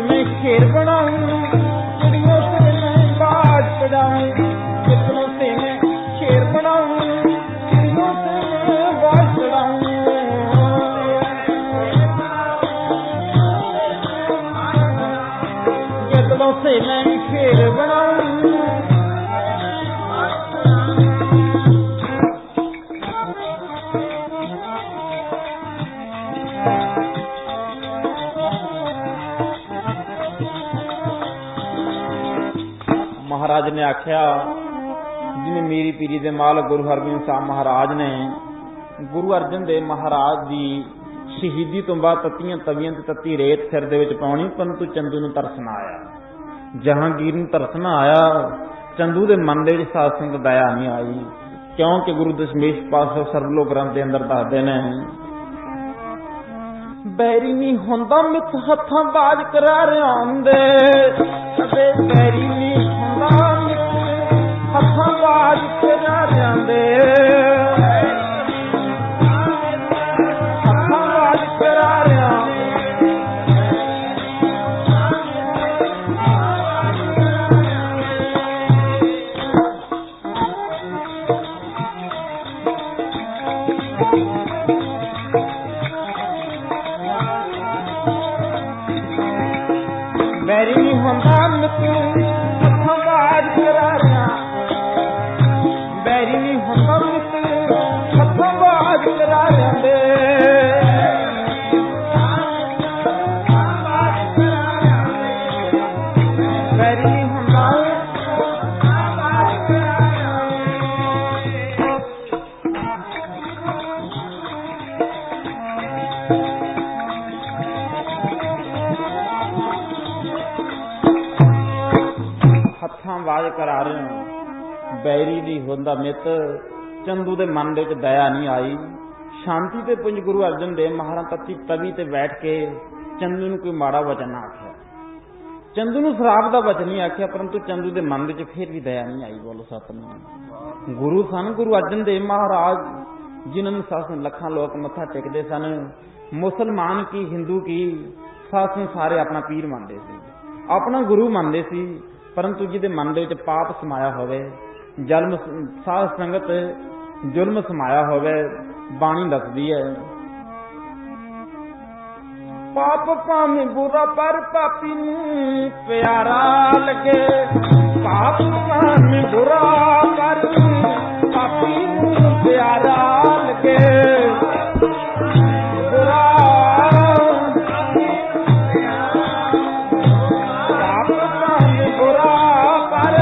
Speaker 2: मैं शेर बनाऊं, चिड़ियों से मैं बाज पड़ाऊं। कितनों से मैं शेर बनाऊं, चिड़ियों से मैं बाज पड़ाऊं। कितनों से मैं शेर बनाऊं। महाराज ने आख्या, जिन्हें मेरी पीरी दे माल गुरु हरगोबिंद साहब महाराज ने गुरु अर्जन देव महाराज की शहीदी तो बाद तत्तियां तवियां ते तत्ती रेत सिर दे विच पाउणी, परंतु चंदू नूं तरस ना आया। जहांगीर नूं तरस ना आया, चंदू दे मन दे विच साध संगत दया नहीं आई, क्योंकि गुरु दशमेश पातशाह सरबलो ग्रंथ दे अंदर दसदे ने, बैरी नहीं होंदा मित हत्थां बाज करार आंदे। बैरी नहीं होंदा मित हत्थां बाज करार आंदे। हत्थां बाज करार आंदे। बैरी नहीं होंदा मित हत्थां बाज करार आंदे। बैरी नहीं होंदा मित हत्थां बाज करार आंदे। बैरी नहीं होंदा हत्थां बाज करा रहे हो। बैरी नहीं होंदा मित, चंदू दे मन दे विच दया नहीं आई। शांति ते पुंज गुरु अर्जन देव महाराज तत्ती तवी ते बैठ के चंदू नूं कोई माड़ा वचन ना आख्या, चंदू नूं श्राप दा वचन नहीं आख्या, परंतु चंदू दे मन विच फिर भी दया नहीं आई। बोलो सतनाम। गुरु सन गुरु अर्जन देव महाराज, जिन्होंने सासन लखां लोग मत्था टेकदे सन, मुसलमान की हिंदू की सासन सारे अपना पीर मानते सी, अपना गुरु मानते सी, परंतु जिहदे मन दे विच पाप समाया होवे, जन्म साध संगत जुल्म समाया होवे, बाणी दसदी है, पाप भावें बुरा पर पापी नूं प्यारा लगे। पाप भावें बुरा पर पापी नूं प्यारा लगे। बुरा पाप भावें बुरा पर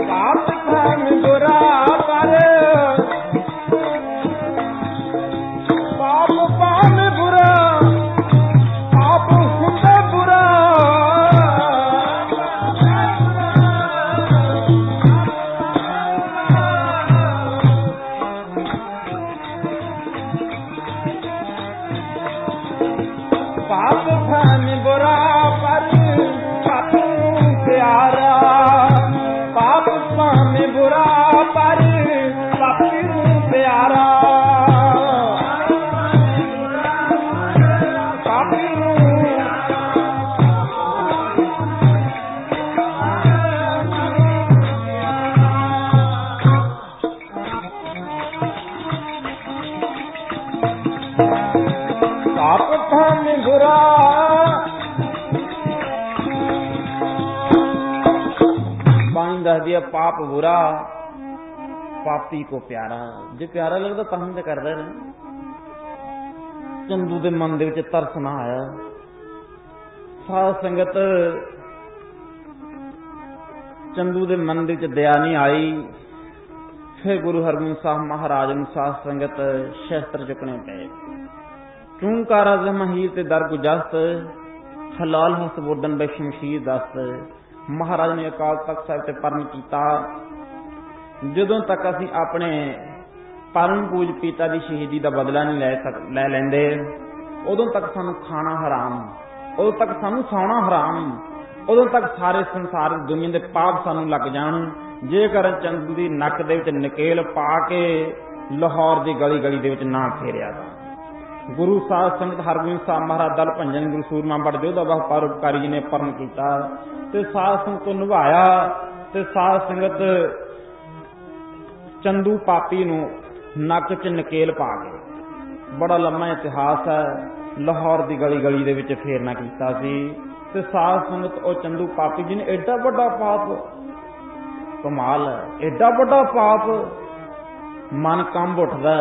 Speaker 2: पाप भावें बुरा पर पाप भावें बुरा पाप हुंदा बुरा। पाप भावें बुरा पर पाप नूं प्यारा। पाप भावें बुरा पर पापी नूं प्यारा। पापी नूं पाप भावें बुरा बाणी दस दिया, पाप बुरा पापी को प्यारा। जो प्यारा लगता तहम तो करते हैं, ਚੰਦੂ ਦੇ ਮਨ ਦੇ ਵਿੱਚ ਤਰਸ ਨਾ ਆਇਆ। ਸਾਧ ਸੰਗਤ ਚੰਦੂ ਦੇ ਮਨ ਦੇ ਵਿੱਚ ਦਇਆ ਨਹੀਂ ਆਈ। ਫਿਰ ਗੁਰੂ ਹਰਗੋਬਿੰਦ ਸਾਹਿਬ ਮਹਾਰਾਜ ਨੂੰ ਸਾਧ ਸੰਗਤ ਸ਼ਸਤਰ ਚੁੱਕਣੇ ਪਏ। ਕਿਉਂ ਕਾਰਾ ਜਮਹੀਰ ਤੇ ਦਰ ਗੁਜਸਤ ਹਲਾਲ ਹਸ ਬੋਦਨ ਬੈ ਸ਼ਮਸ਼ੀਰ ਦਸਤ। ਮਹਾਰਾਜ ਨੇ ਅਕਾਲ ਤਖਤ ਸਾਹਿਬ ਤੇ ਪਰਨ ਕੀਤਾ, ਜਦੋਂ ਤੱਕ ਅਸੀਂ ਆਪਣੇ ਪਰਮ ਪੂਜ ਪਿਤਾ ਦੀ ਸ਼ਹੀਦੀ ਦਾ ਬਦਲਾ ਨਹੀਂ ਲੈ ਲੈਂਦੇ, ਉਦੋਂ ਤੱਕ ਸਾਨੂੰ ਖਾਣਾ ਹਰਾਮ, ਉਦੋਂ ਤੱਕ ਸਾਨੂੰ ਸੌਣਾ ਹਰਾਮ, ਉਦੋਂ ਤੱਕ ਸਾਰੇ ਸੰਸਾਰ ਦੀ ਦੁਨੀਆ ਦੇ ਪਾਪ ਸਾਨੂੰ ਲੱਗ ਜਾਣ। ਜੇਕਰ ਚੰਦੂ ਦੀ ਨੱਕ ਦੇ ਵਿੱਚ ਨਕੇਲ ਪਾ ਕੇ ਲਾਹੌਰ ਦੀ ਗਲੀ ਗਲੀ ਦੇ ਵਿੱਚ ਨਾ ਫੇਰਿਆ ਤਾਂ। ਗੁਰੂ ਸਾਧ ਸੰਗਤ ਹਰਗੋਬਿੰਦ ਸਾਹਿਬ ਮਹਾਰਾਜ ਦਲ ਭੰਜਨ ਗੁਰੂ ਸੂਰਮਾ ਬੜ ਯੋਧਾ ਬਹੁ ਪਰਉਪਕਾਰੀ ਜੀ ਨੇ ਪਰਨ ਕੀਤਾ ਤੇ ਸਾਧ ਸੰਗਤ ਨੂੰ ਨਿਭਾਇਆ। ਤੇ ਸਾਧ ਸੰਗਤ ਚੰਦੂ ਪਾਪੀ ਨੂੰ ਨੱਕ 'ਚ ਨਕੇਲ ਪਾ ਕੇ, ਬੜਾ ਲੰਮਾ ਇਤਿਹਾਸ ਹੈ, ਲਾਹੌਰ ਦੀ ਗਲੀ ਗਲੀ ਦੇ ਵਿੱਚ ਫੇਰਨਾ ਕੀਤਾ ਸੀ। ਤੇ ਸਾਧ ਸੰਗਤ ਉਹ ਚੰਦੂ ਪਾਪੀ ਜੀ ਨੇ ਐਡਾ ਵੱਡਾ ਪਾਪ, ਕਮਾਲ ਹੈ, ਐਡਾ ਵੱਡਾ ਪਾਪ, ਮਨ ਕੰਬ ਉੱਠਦਾ,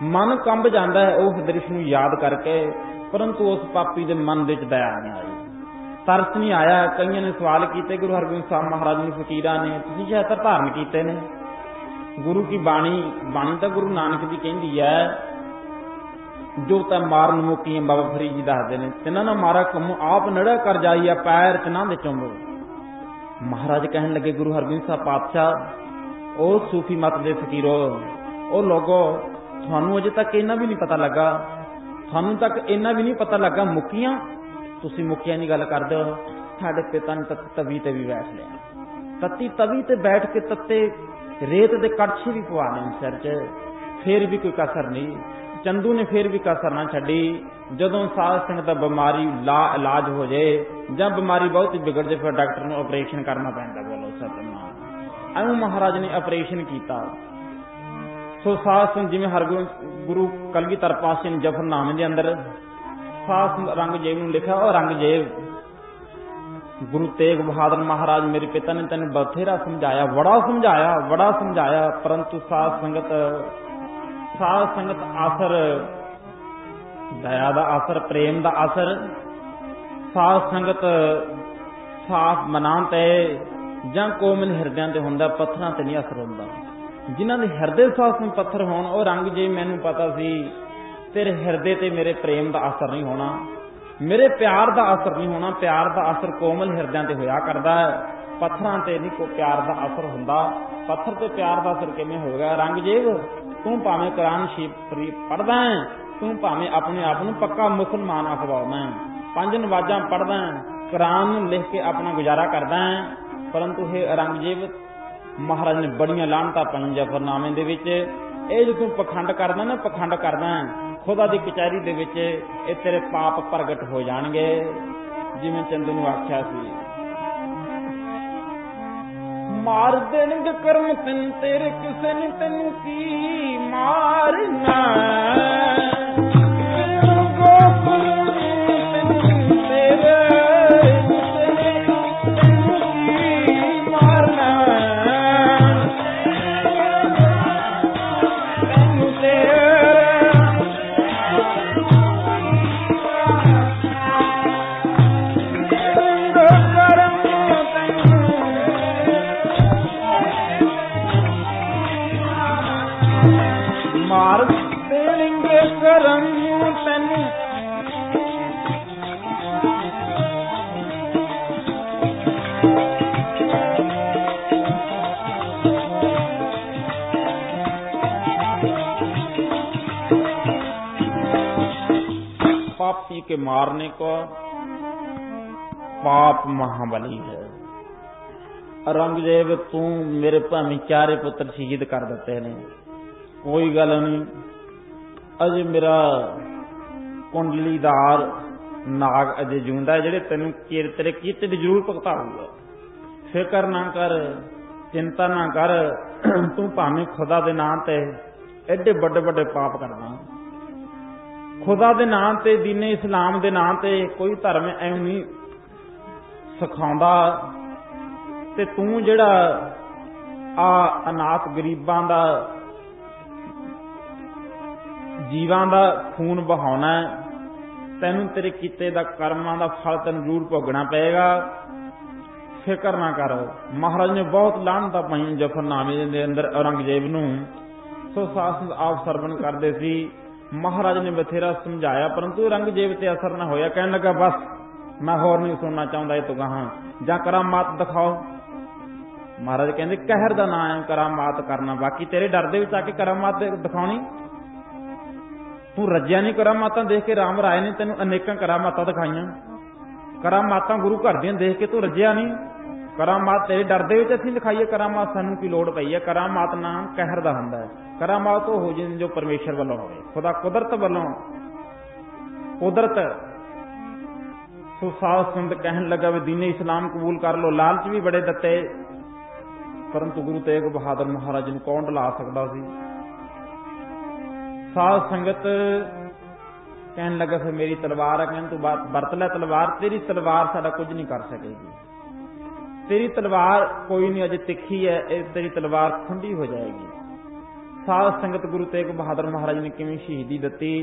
Speaker 2: ਮਨ ਕੰਬ ਜਾਂਦਾ ਹੈ ਉਸ ਦ੍ਰਿਸ਼ ਨੂੰ ਯਾਦ ਕਰਕੇ। ਪਰੰਤੂ ਉਸ ਪਾਪੀ ਦੇ ਮਨ ਦੇ ਵਿੱਚ ਦਇਆ ਨਹੀਂ ਆਈ, ਤਰਸ ਨਹੀਂ ਆਇਆ। ਕਈਆਂ ਨੇ ਸਵਾਲ ਕੀਤੇ ਗੁਰੂ ਹਰਗੋਬਿੰਦ ਸਾਹਿਬ ਮਹਾਰਾਜ ਨੂੰ, ਫਕੀਰਾਂ ਨੇ, ਤੁਸੀਂ ਸ਼ਸਤਰ ਧਾਰਨ ਕੀਤੇ ਨੇ, ਗੁਰੂ ਕੀ ਬਾਣੀ ਤਾਂ ਗੁਰੂ ਨਾਨਕ ਦੀ ਕਹਿੰਦੀ ਹੈ, ਜੋ ਤਾਂ ਮਾਰਨ ਮੁਕੀਆਂ ਬਾਬਾ ਫਰੀਦ ਜੀ ਦੱਸਦੇ ਨੇ, ਤਿੰਨਾਂ ਨਾਲ ਮਾਰਾ ਕੰਮੂ ਆਪ ਨੜਾ ਕਰ ਜਾਈਆ ਪੈਰ ਚਨਾਂ ਦੇ ਚੁੰਬ। ਮਹਾਰਾਜ ਕਹਿਣ ਲੱਗੇ ਗੁਰੂ ਹਰਗੋਬਿੰਦ ਸਾਹਿਬ ਪਾਤਸ਼ਾਹ, ਉਹ ਸੂਫੀ ਮਤ ਦੇ ਫਕੀਰੋ, ਉਹ ਲੋਗੋ, ਤੁਹਾਨੂੰ ਅਜੇ ਤੱਕ ਇੰਨਾ ਵੀ ਨਹੀਂ ਪਤਾ ਲੱਗਾ, ਤੁਹਾਨੂੰ ਤੱਕ ਇੰਨਾ ਵੀ ਨਹੀਂ ਪਤਾ ਲੱਗਾ ਮੁਕੀਆਂ, ਤੁਸੀਂ ਮੁਕੀਆਂ ਦੀ ਗੱਲ ਕਰਦੇ ਹੋ। ਸਾਡੇ ਪਿਤਾ ਨੇ ਤਵੀ ਤੇ ਵੀ ਬੈਠ ਲਿਆ, ਤੱਤੀ ਤਵੀ ਤੇ ਬੈਠ ਕੇ ਤੱਤੇ ਰੇਤ ਦੇ ਕੜਛੇ ਵੀ ਪਵਾ ਲਏ ਸਿਰ 'ਚ, ਫੇਰ ਵੀ ਕੋਈ ਕਸਰ ਨਹੀਂ। ਚੰਦੂ ਨੇ ਫੇਰ ਵੀ ਕਸਰ ਨਾ ਛੱਡੀ। ਜਦੋਂ ਸਾਧ ਸੰਗਤ ਦਾ ਬਿਮਾਰੀ ਲਾ ਇਲਾਜ ਹੋ ਜਾਏ ਜਾਂ ਬਿਮਾਰੀ ਬਹੁਤ ਹੀ ਵਿਗੜ ਜਾਏ, ਫਿਰ ਡਾਕਟਰ ਨੂੰ ਆਪਰੇਸ਼ਨ ਕਰਨਾ ਪੈਂਦਾ। ਬੋਲੋ ਸਤਿਨਾਮ। ਐਵੇਂ ਮਹਾਰਾਜ ਨੇ ਆਪਰੇਸ਼ਨ ਕੀਤਾ। ਸੋ ਸਾਧ ਸੰਗਤ ਜਿਵੇਂ ਹਰਗੋਬਿੰਦ ਗੁਰੂ ਕਲਗੀਧਰ ਪਾਤਸ਼ਾਹ ਨੇ ਜਫਰਨਾਮੇ ਦੇ ਅੰਦਰ ਸਾਧ ਰੰਗਜੇਬ ਨੂੰ ਲਿਖਿਆ, ਉਹ ਰੰਗਜੇਬ ਗੁਰੂ ਤੇਗ ਬਹਾਦਰ ਮਹਾਰਾਜ ਮੇਰੇ ਪਿਤਾ ਨੇ ਤੈਨੂੰ ਬਥੇਰਾ ਸਮਝਾਇਆ, ਬੜਾ ਸਮਝਾਇਆ, ਪਰੰਤੂ ਸਾਧ ਸੰਗਤ ਆਸਰ, ਦਇਆ ਦਾ ਆਸਰ, ਪ੍ਰੇਮ ਦਾ ਆਸਰ, ਸਾਧ ਸੰਗਤ ਸਾਫ ਮਨਾਂ ਤੇ ਜਾਂ ਕੋਮਲ ਹਿਰਦਿਆਂ ਤੇ ਹੁੰਦਾ, ਪੱਥਰਾਂ ਤੇ ਨਹੀਂ ਅਸਰ ਹੁੰਦਾ। ਜਿਨ੍ਹਾਂ ਦੇ ਹਿਰਦੇ ਸਾਫ ਪੱਥਰ ਹੋਣ, ਉਹ ਰੰਗ ਜੇ ਮੈਨੂੰ ਪਤਾ ਸੀ ਤੇਰੇ ਹਿਰਦੇ ਤੇ ਮੇਰੇ ਪ੍ਰੇਮ ਦਾ ਅਸਰ ਨਹੀਂ ਹੋਣਾ, ਮੇਰੇ ਪਿਆਰ ਦਾ ਅਸਰ ਨਹੀਂ ਹੋਣਾ। ਪਿਆਰ ਦਾ ਅਸਰ ਕੋਮਲ ਹਿਰਦਿਆਂ ਤੇ ਹੋਇਆ ਕਰਦਾ ਹੈ, ਪੱਥਰਾਂ ਤੇ ਨਹੀਂ ਕੋਈ ਪਿਆਰ ਦਾ ਅਸਰ ਹੁੰਦਾ। ਪੱਥਰ ਤੇ ਪਿਆਰ ਦਾ ਅਸਰ ਕਿਵੇਂ ਹੋਵੇਗਾ? ਰੰਗਜੀਤ, ਤੂੰ ਭਾਵੇਂ ਕੁਰਾਨ ਸ਼ਰੀਫ ਪੜ੍ਹਦਾ ਹੈ, ਤੂੰ ਭਾਵੇਂ ਆਪਣੇ ਆਪ ਨੂੰ ਪੱਕਾ ਮੁਸਲਮਾਨ ਅਖਵਾਉਣਾ ਹੈ, 5 ਨਮਾਜ਼ਾਂ ਪੜ੍ਹਦਾ ਹੈ, ਕੁਰਾਨ ਨੂੰ ਲਿਖ ਕੇ ਆਪਣਾ ਗੁਜ਼ਾਰਾ ਕਰਦਾ ਹੈ, ਪਰੰਤੂ ਇਹ ਰੰਗਜੀਤ ਮਹਾਰਾਜ ਨੇ ਬੜੀਆਂ ਲਾਹਨਤਾਂ ਪਾਈਆਂ ਜਫਰਨਾਮੇ ਦੇ ਵਿੱਚ। ਇਹ ਜੋ ਤੂੰ ਪਖੰਡ ਕਰਦਾ ਨਾ, ਪਖੰਡ ਕਰਦਾ ਖੁਦਾ ਦੀ ਕਚਹਿਰੀ ਦੇ ਵਿੱਚ, ਇਹ ਤੇਰੇ ਪਾਪ ਪ੍ਰਗਟ ਹੋ ਜਾਣਗੇ। ਜਿਵੇਂ ਚੰਦੂ ਨੂੰ ਆਖਿਆ ਸੀ, ਮਾਰ ਦੇਣਗੇ ਕਰਮ ਤੈਨੂੰ ਤੇਰੇ, ਕਿਸੇ ਨੇ ਤੈਨੂੰ ਕੀ ਮਾਰਨਾ। पापी के मारने को पाप महाबली है। रंगजेब तू मेरे भावें 4 पुत्र शहीद कर दिते ने, कोई गल नहीं, अजे मेरा कुंडलीदार नाग अजे जिंदा है, जेडे तेन तेरे कीते दी जरूर भुगताऊगा। फिक्र ना कर, चिंता ना कर, तू भावें खुदा दे नाम ते एडे बड़े बड़े पाप करना, खुदा दे नाम ते, दीने इस्लाम दे नाम ते कोई धर्म ऐ नहीं सिखाउंदा, ते तू जिहड़ा आ अनाथ गरीबां दा ਜੀਵਾਂ ਦਾ ਖੂਨ ਬਹਾਉਣਾ, ਤੈਨੂੰ ਤੇਰੇ ਕੀਤੇ ਦਾ ਕਰਮਾਂ ਦਾ ਫਲ ਤੈਨੂੰ ਜ਼ਰੂਰ ਭੋਗਣਾ ਪਏਗਾ, ਫਿਕਰ ਨਾ ਕਰ। ਮਹਾਰਾਜ ਨੇ ਬਹੁਤ ਲਾਹਨਤਾਂ ਪਾਈਆਂ ਜ਼ਫਰਨਾਮੇ ਦੇ ਅੰਦਰ ਔਰੰਗਜ਼ੇਬ ਨੂੰ। ਸੋ ਸਾਧ ਆਪ ਸਰਵਣ ਕਰਦੇ ਸੀ। ਮਹਾਰਾਜ ਨੇ ਬਥੇਰਾ ਸਮਝਾਇਆ, ਪਰੰਤੂ ਔਰੰਗਜ਼ੇਬ ਤੇ ਅਸਰ ਨਾ ਹੋਇਆ। ਕਹਿਣ ਲੱਗਾ ਬਸ ਮੈਂ ਹੋਰ ਨਹੀਂ ਸੁਣਨਾ ਚਾਹੁੰਦਾ ਇਹ ਤੋਂ ਗਾਹਾਂ, ਜਾਂ ਕਰਾਮਾਤ ਦਿਖਾਓ। ਮਹਾਰਾਜ ਕਹਿੰਦੇ ਕਹਿਰ ਦਾ ਨਾਂ ਹੈ ਕਰਾਮਾਤ ਕਰਨਾ, ਬਾਕੀ ਤੇਰੇ ਡਰ ਦੇ ਵਿੱਚ ਆ ਕੇ ਕਰਾਮਾਤ ਦਿਖਾਉਣੀ। ਤੂੰ ਰੱਜਿਆ ਨਹੀਂ ਕਰਾਮਾਤਾਂ ਦੇਖ ਕੇ। ਰਾਮ ਰਾਏ ਨੇ ਤੈਨੂੰ ਅਨੇਕਾਂ ਕਰਾਮਾਤਾਂ ਦਿਖਾਈਆਂ, ਕਰਾਮਾਤਾਂ ਗੁਰੂ ਘਰ ਦੀਆਂ ਦੇਖ ਕੇ ਤੂੰ ਰੱਜਿਆ ਨਹੀਂ। ਕਰਾਮਾਤ ਤੇਰੇ ਡਰ ਦੇ ਵਿੱਚ ਅਸੀਂ ਦਿਖਾਈਏ, ਕਰਾਮਾਤ ਸਾਨੂੰ ਕੀ ਲੋੜ ਪਈ ਹੈ। ਕਰਾਮਾਤ ਨਾਮ ਕਹਿਰ ਦਾ ਹੁੰਦਾ ਹੈ। ਕਰਾਮਾਤ ਉਹ ਹੋ ਜਾਂਦੀ ਜੋ ਪਰਮੇਸ਼ਰ ਵੱਲੋਂ ਹੋਵੇ, ਖੁਦਾ ਕੁਦਰਤ ਵੱਲੋਂ। ਕੁਦਰਤ ਸੋ ਸਾਧ ਸੰਤ ਕਹਿਣ ਲੱਗਾ ਵੀ ਦੀਨੇ ਇਸਲਾਮ ਕਬੂਲ ਕਰ ਲੋ। ਲਾਲਚ ਵੀ ਬੜੇ ਦਿੱਤੇ, ਪਰੰਤੂ ਗੁਰੂ ਤੇਗ ਬਹਾਦਰ ਮਹਾਰਾਜ ਨੂੰ ਕੌਣ ਢਲਾ ਸਕਦਾ ਸੀ। ਸਾਧ ਸੰਗਤ ਕਹਿਣ ਲੱਗਾ ਫਿਰ ਮੇਰੀ ਤਲਵਾਰ ਹੈ। ਕਹਿਣ ਤੂੰ ਵਰਤ ਲੈ ਤਲਵਾਰ, ਤੇਰੀ ਤਲਵਾਰ ਸਾਡਾ ਕੁਝ ਨਹੀਂ ਕਰ ਸਕੇਗੀ। ਤੇਰੀ ਤਲਵਾਰ ਕੋਈ ਨਹੀਂ, ਅਜੇ ਤਿੱਖੀ ਹੈ, ਇਹ ਤੇਰੀ ਤਲਵਾਰ ਖੁੰਡੀ ਹੋ ਜਾਏਗੀ। ਸਾਧ ਸੰਗਤ ਗੁਰੂ ਤੇਗ ਬਹਾਦਰ ਮਹਾਰਾਜ ਨੇ ਕਿਵੇਂ ਸ਼ਹੀਦੀ ਦਿੱਤੀ।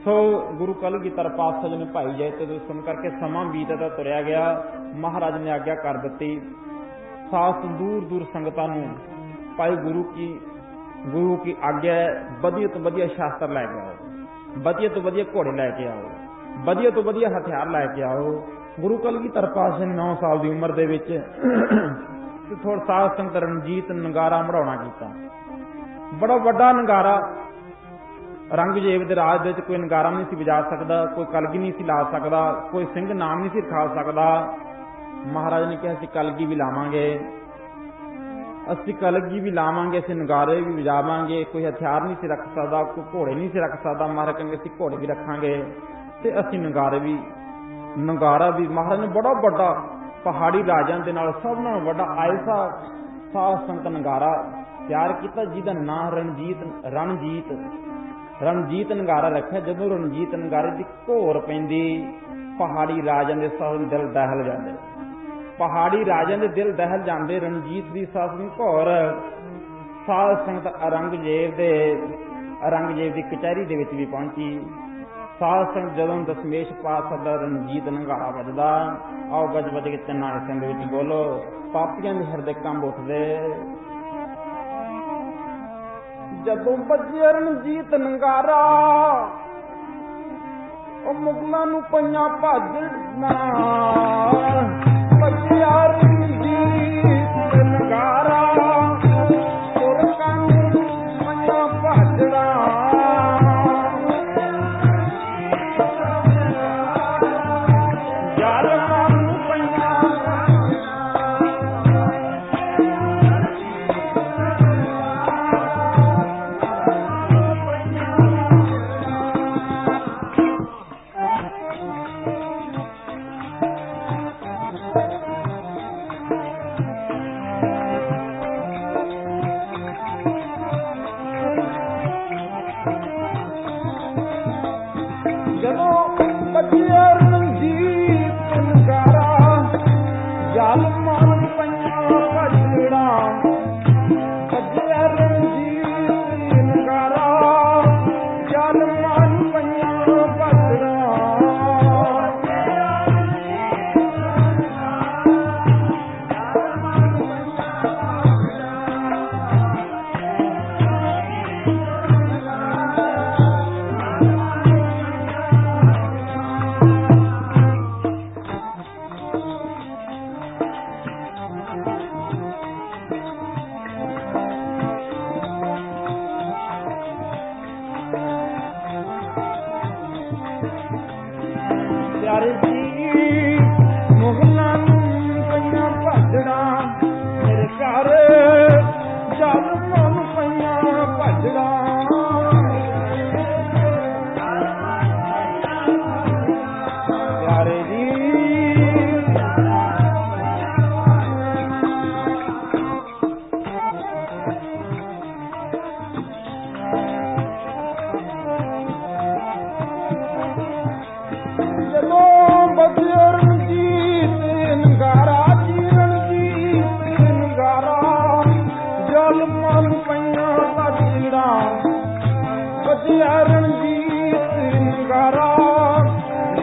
Speaker 2: ਸੋ ਗੁਰੂ ਕਲਗੀਧਰ ਪਾਤਸ਼ਾਹ ਜੀ ਨੇ ਭਾਈ ਜੈ ਤੇ ਸੁਣ ਕਰਕੇ ਸਮਾਂ ਬੀਤਦਾ ਤੁਰਿਆ ਗਿਆ। ਮਹਾਰਾਜ ਨੇ ਆਗਿਆ ਕਰ ਦਿੱਤੀ, ਸਾਧ ਦੂਰ ਦੂਰ ਸੰਗਤਾਂ ਨੂੰ ਭਾਈ ਗੁਰੂ ਕੀ ਆਗਿਆ ਵਧੀਆ ਤੋਂ ਵਧੀਆ ਸ਼ਾਸਤਰ ਲੈ ਕੇ ਆਓ, ਵਧੀਆ ਤੋਂ ਵਧੀਆ ਘੋੜੇ ਲੈ ਕੇ ਆਓ, ਵਧੀਆ ਤੋਂ ਵਧੀਆ ਹਥਿਆਰ ਲੈ ਕੇ ਆਓ। ਗੁਰੂ ਕਲਗੀਧਰ ਪਾਤਸ਼ਾਹ ਨੇ 9 ਸਾਲ ਦੀ ਉਮਰ ਦੇ ਵਿੱਚ ਥੋੜਾ ਸਾਧ ਸੰਗਤ ਰਣਜੀਤ ਨਗਾਰਾ ਮੜਾਉਣਾ ਕੀਤਾ। ਬੜਾ ਵੱਡਾ ਨਗਾਰਾ। ਔਰੰਗਜ਼ੇਬ ਦੇ ਰਾਜ ਦੇ ਵਿੱਚ ਕੋਈ ਨਗਾਰਾ ਨਹੀਂ ਸੀ ਵਜਾ ਸਕਦਾ, ਕੋਈ ਕਲਗੀ ਨਹੀਂ ਸੀ ਲਾ ਸਕਦਾ, ਕੋਈ ਸਿੰਘ ਨਾਮ ਨਹੀਂ ਸੀ ਰਖਾ ਸਕਦਾ। ਮਹਾਰਾਜ ਨੇ ਕਿਹਾ ਅਸੀਂ ਕਲਗੀ ਵੀ ਲਾਵਾਂਗੇ, ਅਸੀਂ ਕਲਗੀ ਵੀ ਲਾਵਾਂਗੇ, ਅਸੀਂ ਨਗਾਰੇ ਵੀ ਵਜਾਵਾਂਗੇ। ਕੋਈ ਹਥਿਆਰ ਨਹੀਂ ਸੀ ਰੱਖ ਸਕਦਾ, ਕੋਈ ਘੋੜੇ ਨਹੀਂ ਸੀ ਰੱਖ ਸਕਦਾ। ਮਹਾਰਾਜ ਕਹਿੰਦੇ ਅਸੀਂ ਘੋੜੇ ਵੀ ਰੱਖਾਂਗੇ ਤੇ ਅਸੀਂ ਨਗਾਰਾ ਵੀ। ਮਹਾਰਾਜ ਨੇ ਬੜਾ ਵੱਡਾ ਪਹਾੜੀ ਰਾਜਾਂ ਦੇ ਨਾਲ ਸਭ ਨਾਲੋਂ ਵੱਡਾ ਐਸਾ ਸਾਧ ਸੰਗਤ ਨਗਾਰਾ ਤਿਆਰ ਕੀਤਾ ਜਿਹਦਾ ਨਾਂ ਰਣਜੀਤ ਨਗਾਰਾ ਰੱਖਿਆ। ਜਦੋਂ ਰਣਜੀਤ ਨਗਾਰੇ ਦੀ ਘੋਰ ਪੈਂਦੀ, ਪਹਾੜੀ ਰਾਜਾਂ ਦੇ ਸਭ ਦਿਲ ਦਹਿਲ ਜਾਂਦੇ, ਪਹਾੜੀ ਰਾਜਾਂ ਦੇ ਦਿਲ ਦਹਿਲ ਜਾਂਦੇ। ਰਣਜੀਤ ਦੀ ਸਾਸਨ ਘੋਰ ਸਾਧ ਸੰਗਤ ਔਰੰਗਜ਼ੇਬ ਦੀ ਕਚਹਿਰੀ ਦੇ ਵਿੱਚ ਵੀ ਪਹੁੰਚੀ। ਸਾਧ ਸੰਗਤ ਜਦੋਂ ਦਸ਼ਮੇਸ਼ ਪਾਤਸ਼ਾਹ ਦਾ ਰਣਜੀਤ ਨਗਾਰਾ ਵੱਜਦਾ, ਆਓ ਗੱਜ ਵੱਜ ਕੇ ਚੰਨਾ ਸਿੰਘ ਦੇ ਵਿੱਚ ਬੋਲੋ, ਪਾਪੀਆਂ ਦੇ ਹਿਰਦੇ ਕੰਬ ਉੱਠਦੇ। ਜਦੋਂ ਵੱਜਿਆ ਰਣਜੀਤ ਨਗਾਰਾ, ਉਹ ਮੁਗਲਾਂ ਨੂੰ ਪਈਆਂ ਭਾਜਣਾ। ਵੱਜਿਆ ਰਣਜੀਤ ਨਗਾਰਾ, ਤੁਰਕਾਂ ਨੂੰ ਪਈਆਂ ਭਾਜਣਾ।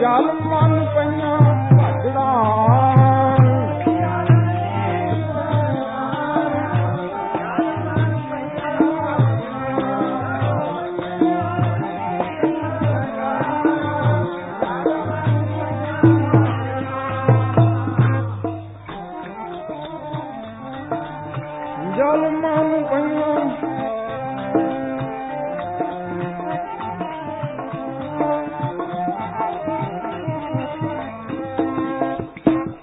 Speaker 2: ਜਲ ਮਨ ਪਈਆਂ ਭਜੜਾ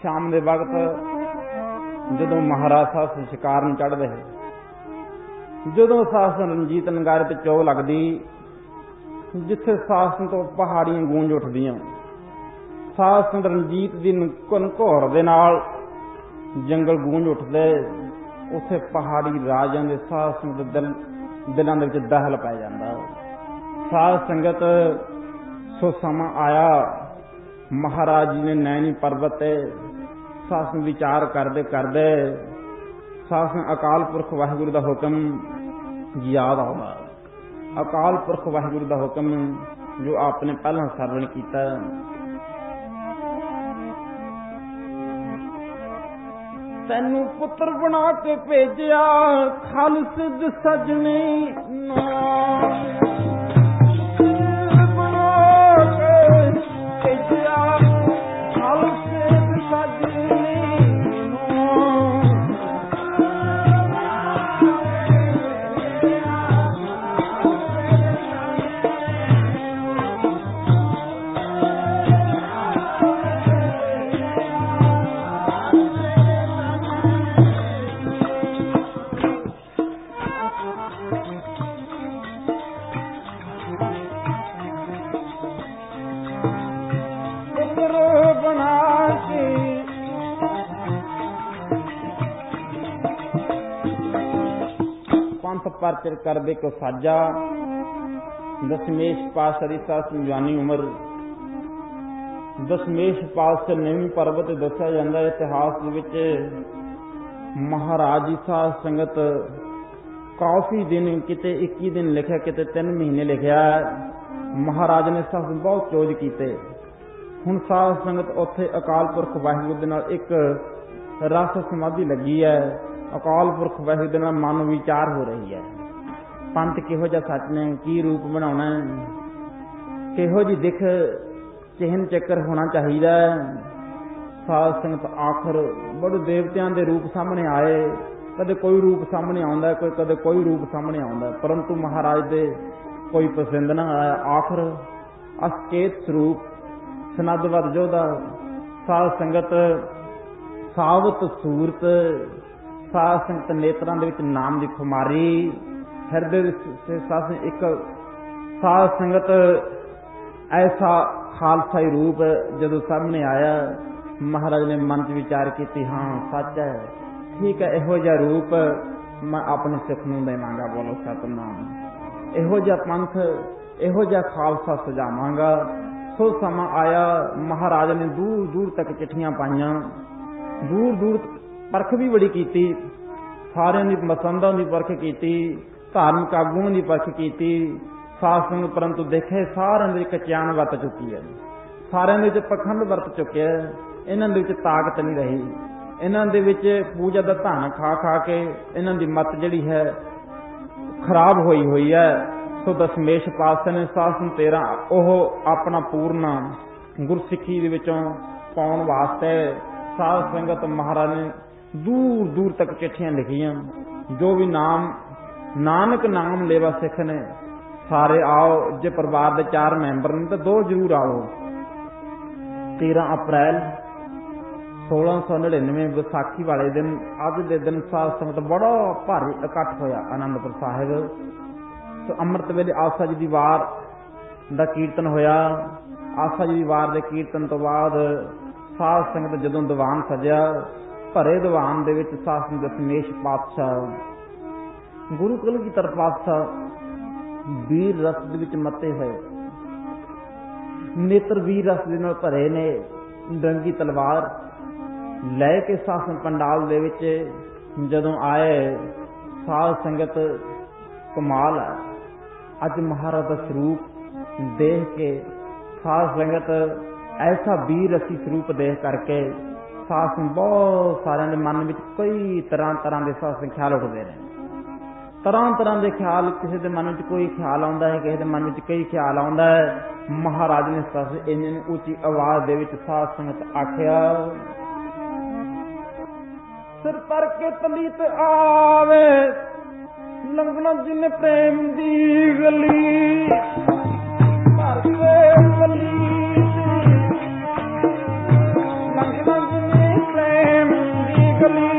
Speaker 2: ਸ਼ਾਮ ਦੇ ਵਕਤ ਜਦੋਂ ਮਹਾਰਾਜ ਸਾਹਿਬ ਸ਼ਿਕਾਰ ਨੂੰ ਚੜ੍ਹਦੇ, ਜਦੋਂ ਸਾਸਨ ਰਣਜੀਤ ਨਗਾਰੇ ਤੇ ਚੋਗ ਲੱਗਦੀ, ਜਿੱਥੇ ਸਾਸਨ ਤੋਂ ਪਹਾੜੀਆਂ ਗੂੰਜ ਉੱਠਦੀਆਂ, ਸਾਸਨ ਰਣਜੀਤ ਦੀ ਘਨਘੋਰ ਦੇ ਨਾਲ ਜੰਗਲ ਗੂੰਜ ਉੱਠਦੇ, ਉੱਥੇ ਪਹਾੜੀ ਰਾਜਾਂ ਦੇ ਸਾਸਨ ਦੇ ਦਿਲਾਂ ਦੇ ਵਿੱਚ ਦਹਿਲ ਪੈ ਜਾਂਦਾ। ਸਾਧ ਸੰਗਤ ਸੋ ਸਮਾਂ ਆਇਆ, ਮਹਾਰਾਜ ਜੀ ਨੇ ਨੈਣੀ ਪਰਬਤ ਤੇ ਸਾਸਨ ਵਿਚਾਰ ਕਰਦੇ ਕਰਦੇ ਸਾਸਨ ਅਕਾਲ ਪੁਰਖ ਵਾਹਿਗੁਰੂ ਦਾ ਹੁਕਮ ਯਾਦ ਆਉਂਦਾ। ਅਕਾਲ ਪੁਰਖ ਵਾਹਿਗੁਰੂ ਦਾ ਹੁਕਮ ਜੋ ਆਪਨੇ ਪਹਿਲਾਂ ਸਰਵਣ ਕੀਤਾ, ਤੈਨੂੰ ਪੁੱਤਰ ਬਣਾ ਕੇ ਭੇਜਿਆ ਖਾਲਸ ਸਜਣੀ ਨੂੰ, ਪਰਚਰ ਕਰਦੇ ਕੋ ਸਾਜਾ। ਦਸਮੇਸ਼ ਪਾਤਸ਼ਾਹ ਦੀ ਸਾਸਨ ਜਵਾਨੀ ਉਮਰ, ਦਸਮੇਸ਼ ਪਾਤਸ਼ਾਹ ਨਵੀਂ ਪਰਬਤ ਦੱਸਿਆ ਜਾਂਦਾ ਇਤਿਹਾਸ ਦੇ ਵਿੱਚ। ਮਹਾਰਾਜ ਜੀ ਸਾਧ ਸੰਗਤ ਕਾਫੀ ਦਿਨ, ਕਿਤੇ 21 ਦਿਨ ਲਿਖਿਆ, ਕਿਤੇ 3 ਮਹੀਨੇ ਲਿਖਿਆ। ਮਹਾਰਾਜ ਨੇ ਸਾਸਨ ਬਹੁਤ ਚੋਜ ਕੀਤੇ। ਹੁਣ ਸਾਧ ਸੰਗਤ ਉੱਥੇ ਅਕਾਲ ਪੁਰਖ ਵਾਹਿਗੁਰੂ ਦੇ ਨਾਲ ਇੱਕ ਰਸ ਸਮਾਧੀ ਲੱਗੀ ਹੈ। ਅਕਾਲ ਪੁਰਖ ਵਾਹਿਗੁਰੂ ਦੇ ਨਾਲ ਮਨ ਵਿਚਾਰ ਹੋ ਰਹੀ ਹੈ। ਪੰਥ ਕਿਹੋ ਜਿਹਾ ਸੱਚ ਨੇ, ਕੀ ਰੂਪ ਬਣਾਉਣਾ, ਕਿਹੋ ਜਿਹੀ ਦਿੱਖ ਚਿਹਨ ਚੱਕਰ ਹੋਣਾ ਚਾਹੀਦਾ। ਸਾਧ ਸੰਗਤ ਆਖਰ ਬੜੇ ਦੇਵਤਿਆਂ ਦੇ ਰੂਪ ਸਾਹਮਣੇ ਆਏ। ਕਦੇ ਕੋਈ ਰੂਪ ਸਾਹਮਣੇ ਆਉਂਦਾ, ਕਦੇ ਕੋਈ ਰੂਪ ਸਾਹਮਣੇ ਆਉਂਦਾ, ਪਰੰਤੂ ਮਹਾਰਾਜ ਦੇ ਕੋਈ ਪਸੰਦ ਨਾ ਆਇਆ। ਆਖਰ ਅਸਕੇਤ ਸਰੂਪ ਸਨਦਵਦ ਜੋਧਾ ਸਾਧ ਸੰਗਤ ਸਾਵਤ ਸੂਰਤ, ਸਾਧ ਸੰਗਤ ਨੇਤਰਾਂ ਦੇ ਵਿੱਚ ਨਾਮ ਦੀ ਖੁਮਾਰੀ, ਹਿਰਦੇ ਵਿੱਚ ਸਾਧ ਇੱਕ ਸਾਧ ਸੰਗਤ ਐਸਾ ਖਾਲਸਾਈ ਰੂਪ ਜਦੋਂ ਸਾਹਮਣੇ ਆਇਆ, ਮਹਾਰਾਜ ਨੇ ਮਨ 'ਚ ਵਿਚਾਰ ਕੀਤੀ, ਹਾਂ ਸੱਚ ਹੈ, ਠੀਕ ਹੈ, ਇਹੋ ਜਿਹਾ ਰੂਪ ਮੈਂ ਆਪਣੇ ਸਿੱਖ ਨੂੰ ਦੇਵਾਂਗਾ। ਬੋਲੋ ਸਤਿਨਾਮ। ਇਹੋ ਜਿਹਾ ਪੰਥ, ਇਹੋ ਜਿਹਾ ਖਾਲਸਾ ਸਜਾਵਾਂਗਾ। ਸੋ ਸਮਾਂ ਆਇਆ, ਮਹਾਰਾਜ ਨੇ ਦੂਰ ਦੂਰ ਤੱਕ ਚਿੱਠੀਆਂ ਪਾਈਆਂ, ਦੂਰ ਦੂਰ ਪਰਖ ਵੀ ਬੜੀ ਕੀਤੀ, ਸਾਰਿਆਂ ਦੀ ਮਸੰਦਾਂ ਦੀ ਪਰਖ ਕੀਤੀ, ਧਾਰਮਿਕ ਆਗੂਆਂ ਦੀ ਪਰਖ ਕੀਤੀ। ਸਾਧ ਸੰਗਤ ਪਰੰਤੂ ਦੇਖੇ ਸਾਰਿਆਂ ਦੇ ਵਿੱਚ ਕਚਿਆਣ ਵਰਤ ਚੁੱਕੀ ਹੈ, ਸਾਰਿਆਂ ਦੇ ਵਿੱਚ ਪਖੰਡ ਵਰਤ ਚੁੱਕਿਆ। ਇਹਨਾਂ ਦੇ ਵਿੱਚ ਤਾਕਤ ਨਹੀਂ ਰਹੀ, ਇਹਨਾਂ ਦੇ ਵਿੱਚ ਪੂਜਾ ਦਾ ਧਨ ਖਾ ਖਾ ਕੇ ਇਹਨਾਂ ਦੀ ਮੱਤ ਜਿਹੜੀ ਹੈ ਖਰਾਬ ਹੋਈ ਹੋਈ ਹੈ। ਸੋ ਦਸਮੇਸ਼ ਪਾਤਸ਼ਾਹ ਨੇ ਸਾਸਨ 13 ਉਹ ਆਪਣਾ ਪੂਰਨਾ ਗੁਰਸਿੱਖੀ ਦੇ ਵਿੱਚੋਂ ਪਾਉਣ ਵਾਸਤੇ ਸਾਧ ਸੰਗਤ ਮਹਾਰਾਜ ਨੇ ਦੂਰ ਦੂਰ ਤੱਕ ਚਿੱਠੀਆਂ ਲਿਖੀਆਂ। ਜੋ ਵੀ ਨਾਮ ਨਾਨਕ ਨਾਮ ਲੇਵਾ ਸਿੱਖ ਨੇ ਸਾਰੇ ਆਓ, ਜੇ ਪਰਿਵਾਰ ਦੇ 4 ਮੈਂਬਰ ਨੇ ਤਾਂ 2 ਜ਼ਰੂਰ ਆਓ। 13 ਅਪ੍ਰੈਲ 1699 ਵਿਸਾਖੀ ਵਾਲੇ ਦਿਨ, ਅੱਜ ਦੇ ਦਿਨ ਸਾਧ ਸੰਗਤ ਬੜਾ ਭਾਰੀ ਇਕੱਠ ਹੋਇਆ ਆਨੰਦਪੁਰ ਸਾਹਿਬ। ਸੋ ਅੰਮ੍ਰਿਤ ਵੇਲੇ ਆਸਾ ਜੀ ਦੀ ਵਾਰ ਦਾ ਕੀਰਤਨ ਹੋਇਆ। ਆਸਾ ਜੀ ਦੀ ਵਾਰ ਦੇ ਕੀਰਤਨ ਤੋਂ ਬਾਅਦ ਸਾਧ ਸੰਗਤ ਜਦੋਂ ਦੀਵਾਨ ਸਜਿਆ, ਭਰੇ ਦੀਵਾਨ ਦੇ ਵਿੱਚ ਸਾਧ ਸੰਗਤ ਦਸਮੇਸ਼ ਪਾਤਸ਼ਾਹ ਗੁਰੂ ਕਲਗੀਧਰ ਪਾਤਸ਼ਾਹ ਵੀਰ ਰਸ ਦੇ ਵਿੱਚ ਮੱਤੇ ਹੋਏ, ਨੇਤਰ ਵੀਰ ਰਸ ਦੇ ਨਾਲ ਭਰੇ ਨੇ। ਡੰਗੀ ਤਲਵਾਰ ਲੈ ਕੇ ਸਾਸਨ ਪੰਡਾਲ ਦੇ ਵਿੱਚ ਜਦੋਂ ਆਏ, ਸਾਧ ਸੰਗਤ ਕਮਾਲ ਹੈ। ਅੱਜ ਮਹਾਰਾਜ ਦਾ ਸਰੂਪ ਦੇਖ ਕੇ ਸਾਧ ਸੰਗਤ ਐਸਾ ਵੀਰ ਅਸੀਂ ਸਰੂਪ ਦੇਖ ਕਰਕੇ ਸਾਧ ਸੰਗਤ ਬਹੁਤ ਸਾਰਿਆਂ ਦੇ ਮਨ ਵਿੱਚ ਕਈ ਤਰ੍ਹਾਂ ਦੇ ਸਾਧ ਸੰਗਤ ਖਿਆਲ ਉੱਠਦੇ ਨੇ। ਤਰ੍ਹਾਂ ਦੇ ਖਿਆਲ, ਕਿਸੇ ਦੇ ਮਨ ਵਿੱਚ ਕੋਈ ਖਿਆਲ ਆਉਂਦਾ ਹੈ, ਕਿਸੇ ਦੇ ਮਨ ਵਿੱਚ ਕਈ ਖਿਆਲ ਆਉਂਦਾ ਹੈ। ਮਹਾਰਾਜ ਨੇ ਇੰਨੀ ਉੱਚੀ ਆਵਾਜ਼ ਦੇ ਵਿੱਚ ਸਾਧ ਸੰਗਤ ਆਖਿਆ, ਸਿਰ ਪਰ ਕੇ ਤਲੀਤ ਆਵੇ ਲੰਘਣਾ ਜਿਨ ਪ੍ਰੇਮ ਦੀ ਗਲੀ, ਭਰ ਕੇ ਤਲੀਤ ਲੰਘਣਾ ਜਿਨ ਪ੍ਰੇਮ ਦੀ ਗਲੀ,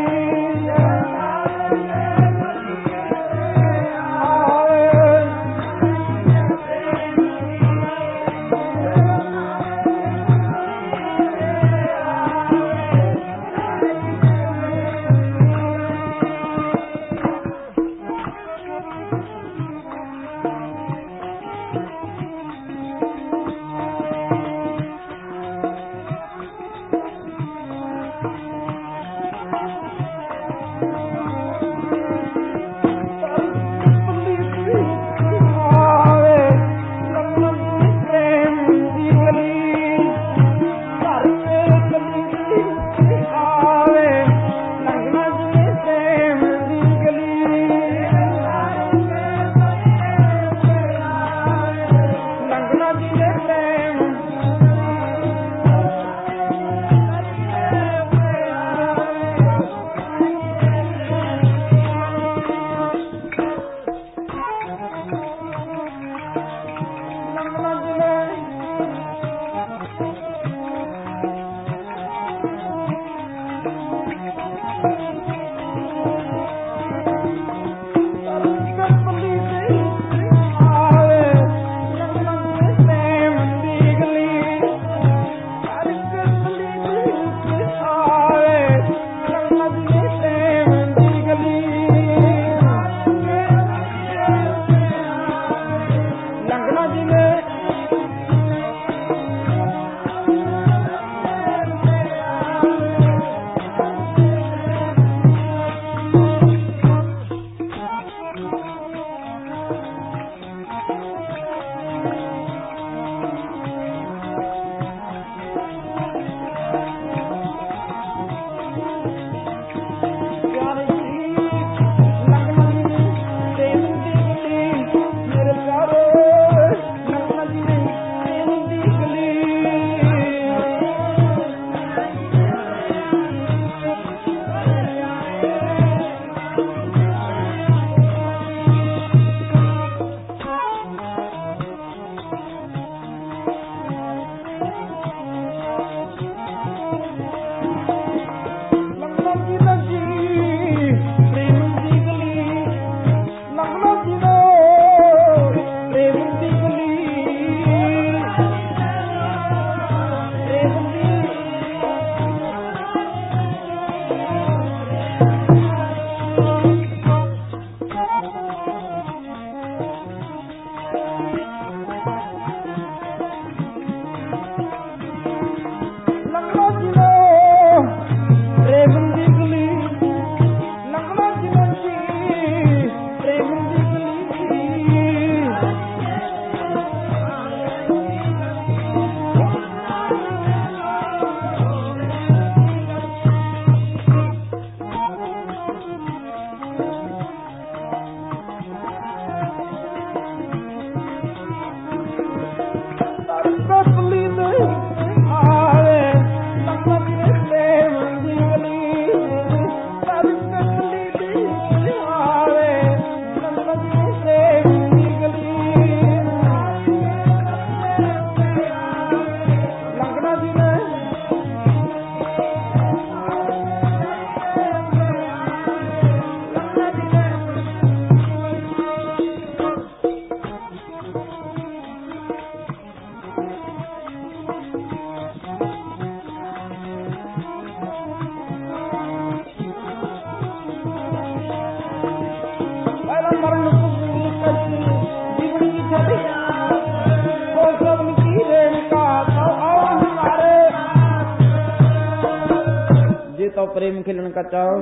Speaker 2: तो प्रेम खिलन का चाहो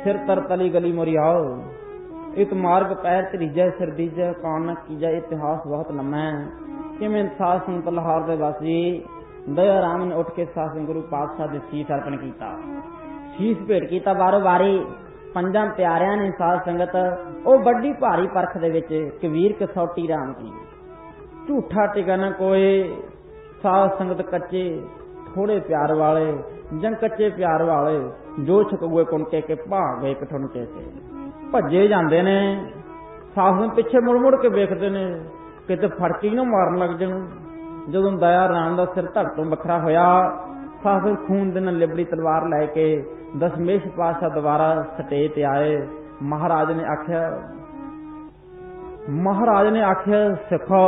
Speaker 2: फिर तर तली गली मोरी आओ। इत मार्ग पैर त्रीजय सिर दीजय कान न कीजय इतिहास बहुत लम्हा है।
Speaker 1: किवें साध संगत लाहौर दे वासी दया राम ने उठ के सासन गुरु पातशाह दे सीस अर्पण कीता, शीस भेट कीता बारो बारी। पंजां प्यारियां ने साध संगत ओ बड़ी भारी परख दे विच कबीर कसौटी राम की, झूठा टिका न कोई। साध संगत कच्चे थोड़े प्यार वाले जं कच्चे प्यार वाले, जो छकुए कुनके के भाग गए कठुनके से। भज्जे जांदे ने, साध संगत पिछे मुड़ मुड़ के वेखदे ने किते फड़की ना मारन लग जाण। जदों दया राम दा सिर धड़ तों वखरा होया, साध संगत खून दे नाल लिबड़ी तलवार लैके दशमेश पातशाह दोबारा सटेज ते आए। महाराज ने आख्या सिखो,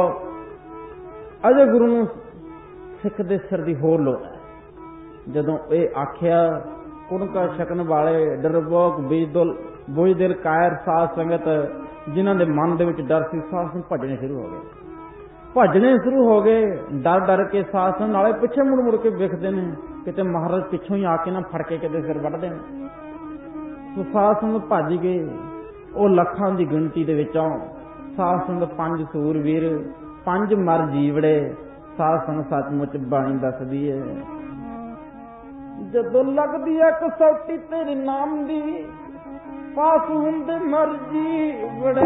Speaker 1: अजे गुरु नूं सिख दे सिर दी होर लोड़ है। जदों ये आख्या, कुणका छकन वाले डरबोक बुझदिल कायर साध संगत जिन्हां दे मन दे विच डर सी, साध संगत भजने शुरू हो गए। डर डर के साध संगत नाले पिछे मुड़ मुड़ के वेखदे ने किते महाराज पिछों ही आके ना फड़ के किते सिर वढ़ देण। तो साध संगत भज गए। ਉਹ ਲੱਖਾਂ ਦੀ ਗਿਣਤੀ ਦੇ ਵਿੱਚੋਂ ਸਾਧ ਸੰਗਤ 5 ਸੂਰਵੀਰ 5 ਮਰ ਜੀਵੜੇ ਸਾਧ ਸੰਗਤ ਸੱਚਮੁੱਚ ਬਾਣੀ ਦੱਸਦੀ ਹੈ। ਜਦੋਂ ਲੱਗਦੀ ਹੈ ਕਸੌਟੀ ਤੇਰੇ ਨਾਮ ਦੀ ਪਾਸ ਹੁੰਦੇ ਮਰ ਜੀਵੜੇ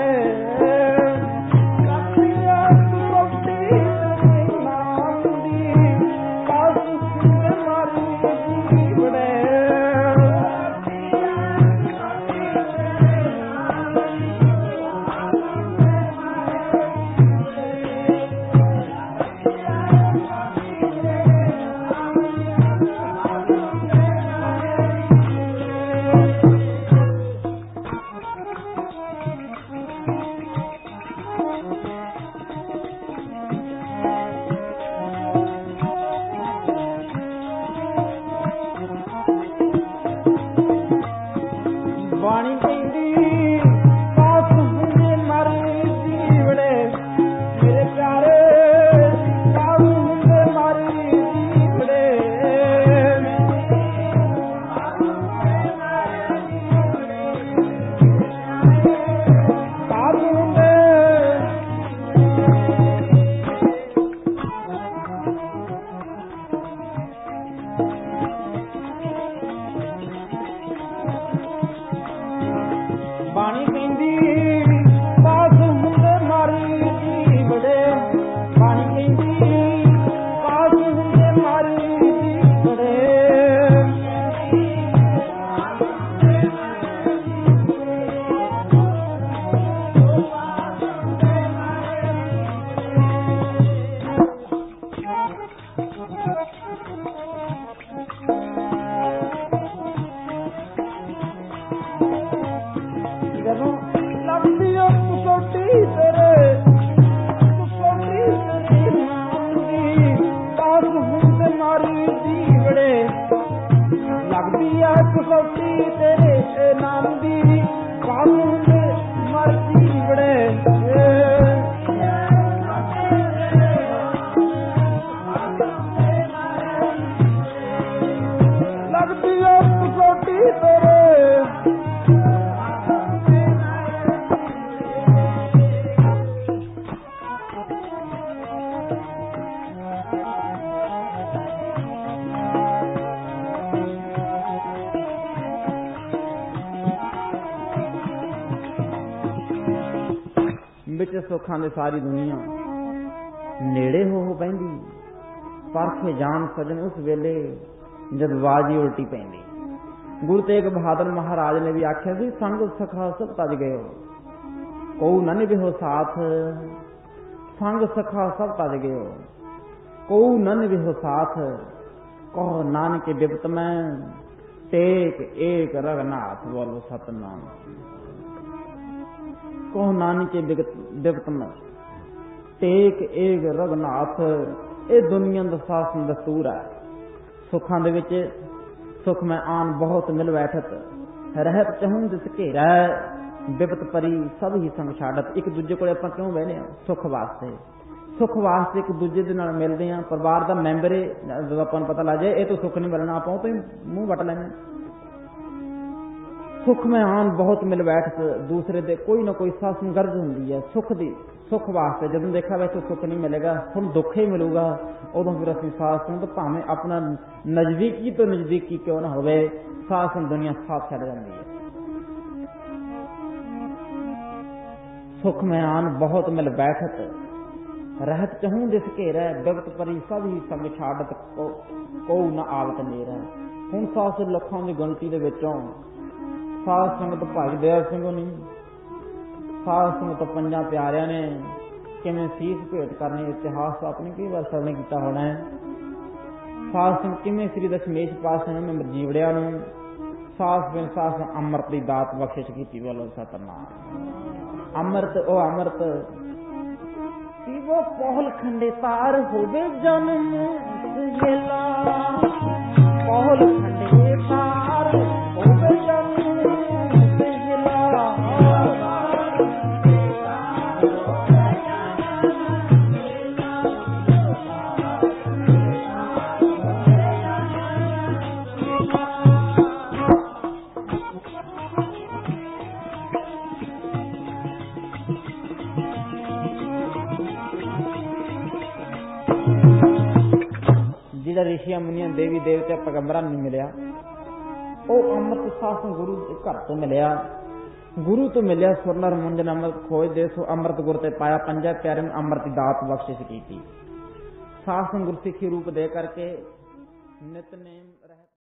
Speaker 1: ਲੱਗਦੀ ਹੈ ਕਸੌਟੀ ਤੇਰੇ ਨਾਮ ਦੀ ਪਾਸ ਹੁੰਦੇ ਮਰ ਜੀਵੜੇ। ਸੁੱਖਾਂ ਦੇ ਸਾਰੀ ਦੁਨੀਆ ਨੇੜੇ ਹੋ ਪੈਂਦੀ ਪਰਖੇ ਜਾਣ ਸਜਣ ਉਸ ਵੇਲੇ ਜਦ ਬਾਜੀ ਉਲਟੀ ਪੈਂਦੀ। ਗੁਰੂ ਤੇਗ ਬਹਾਦਰ ਮਹਾਰਾਜ ਨੇ ਵੀ ਆਖਿਆ ਸੀ ਸੰਗ ਸਖਾ ਸਭ ਤਜ ਗਏ ਕਉ ਨਾ ਨਿਭਿਓ ਸਾਥ ਸੰਗ ਸਖਾ ਸਭ ਤਜ ਗਏ ਕਉ ਨਾ ਨਿਭਿਓ ਸਾਥ ਕਹੋ ਨਾਨਕੇ ਬਿਪਤ ਮੈਂ ਟੇਕ ਏਕ ਰਘਨਾਥ ਬੋਲੋ ਸਤਨਾਮ ਕਹੋ ਨਾਨਕੇ ਬਿਪਤ ਮੈਂ ਟੇਕ ਏਕ ਰਘਨਾਥ। ਇਹ ਦੁਨੀਆ ਦਾ ਸਾਸਨ ਦਸਤੂਰ ਹੈ। ਸੁੱਖਾਂ ਦੇ ਵਿੱਚ ਸੁਖ ਮੈਂ ਆਨ ਬਹੁਤ ਮਿਲ ਬੈਠਤ ਰਹਿਤ ਚਹੂੰ ਦਿਸ ਘੇਰਾ ਬਿਪਤ ਪਰੀ ਸਭ ਹੀ ਸੰਗ ਛਾੜਤ। ਇੱਕ ਦੂਜੇ ਕੋਲ ਆਪਾਂ ਕਿਉਂ ਬਹਿਨੇ ਆ? ਸੁੱਖ ਵਾਸਤੇ ਇੱਕ ਦੂਜੇ ਦੇ ਨਾਲ ਮਿਲਦੇ ਆ। ਪਰਿਵਾਰ ਦਾ ਮੈਂਬਰ ਜਦੋਂ ਆਪਾਂ ਨੂੰ ਪਤਾ ਲੱਗ ਜਾਏ ਇਹ ਤੋਂ ਸੁੱਖ ਨਹੀਂ ਮਿਲਣਾ ਆਪਾਂ ਉਹ ਤੋਂ ਹੀ ਮੂੰਹ ਵੱਟ ਲੈਂਦੇ। ਸੁੱਖ ਮੈਂ ਆਨ ਬਹੁਤ ਮਿਲ ਬੈਠਤ ਦੂਸਰੇ ਦੇ ਕੋਈ ਨਾ ਕੋਈ ਸਾਸਨ ਗਰਜ ਹੁੰਦੀ ਹੈ।
Speaker 2: सुख वास्ते, जदों देखा वैसे सुख नहीं मिलेगा, थोड़ा दुख ही मिलूगा, उदों फिर असं साध संगत भावें अपना नजदीकी तो नजदीकी क्यों ना होवे, साध संगत दुनिया साथ छड़ जाती है। सुख में आन बहुत मिल बैठत, रहत चहूं दिस घेरै, बिगत परी सब ही संग छाड़त, को न आवत नेरा। हुण 7 ਲੱਖਾਂ ਦੀ ਗਿਣਤੀ ਦੇ ਵਿੱਚੋਂ ਸਾਧ ਸੰਗਤ ਭਾਈ ਦਇਆ ਸਿੰਘ ਹੋਣੀ, ਸਾਧ ਸੰਗਤ ਪੰਜਾਂ ਪਿਆਰਿਆਂ ਨੇ ਕਿਵੇਂ ਸੀਸ ਭੇਟ ਕਰਨੀ, ਇਤਿਹਾਸ ਆਪਣੀ ਕਈ ਵਾਰ ਸਰਵਣ ਕੀਤਾ ਹੋਣਾ ਹੈ। ਸਾਧ ਸੰਗਤ ਕਿਵੇਂ ਸ੍ਰੀ ਦਸ਼ਮੇਸ਼ ਪਾਤਸ਼ਾਹ ਨੇ ਜੀਵੜਿਆਂ ਨੂੰ ਸਾਧ ਅੰਮ੍ਰਿਤ ਦੀ ਦਾਤ ਬਖਸ਼ਿਸ਼ ਕੀਤੀ। ਬੋਲੋ ਸਤਿਨਾਮ। ਅੰਮ੍ਰਿਤ ਉਹ ਅੰਮ੍ਰਿਤ ਕਿ ਉਹ ਪਹੁਲ ਖੰਡੇ ਤਾਰ ਹੋਵੇ ਜਨਮ ਵੇਲਾ, ਪਹੁਲ ਖੰਡੇ ਤਾਰ ਹੋਵੇ ਜਨਮ ਵੇਲਾ। ਜਿਹੜਾ ਰਿਸ਼ੀਆਂ ਮੁਨੀਆਂ ਦੇਵੀ ਦੇਵਤੇ ਪੈਗੰਬਰਾਂ ਨੂੰ ਮਿਲਿਆ, ਉਹ ਅੰਮ੍ਰਿਤ ਸਾਸਨ ਗੁਰੂ ਦੇ ਘਰ ਤੋਂ ਮਿਲਿਆ, ਗੁਰੂ ਤੋਂ ਮਿਲਿਆ। ਸੁਰਨਰ ਮੁੰਜਨ ਅੰਮ੍ਰਿਤ ਖੋਜਦੇ, ਸੋ ਅੰਮ੍ਰਿਤ ਗੁਰ ਤੇ ਪਾਇਆ, ਪੰਜਾਂ ਪਿਆਰਿਆਂ ਨੂੰ ਅੰਮ੍ਰਿਤ ਦੀ ਦਾਤ ਬਖਸ਼ਿਸ਼ ਕੀਤੀ। ਸਾਸਨ ਗੁਰਸਿੱਖੀ ਰੂਪ ਦੇ ਕਰਕੇ ਨਿਤਨੇਮ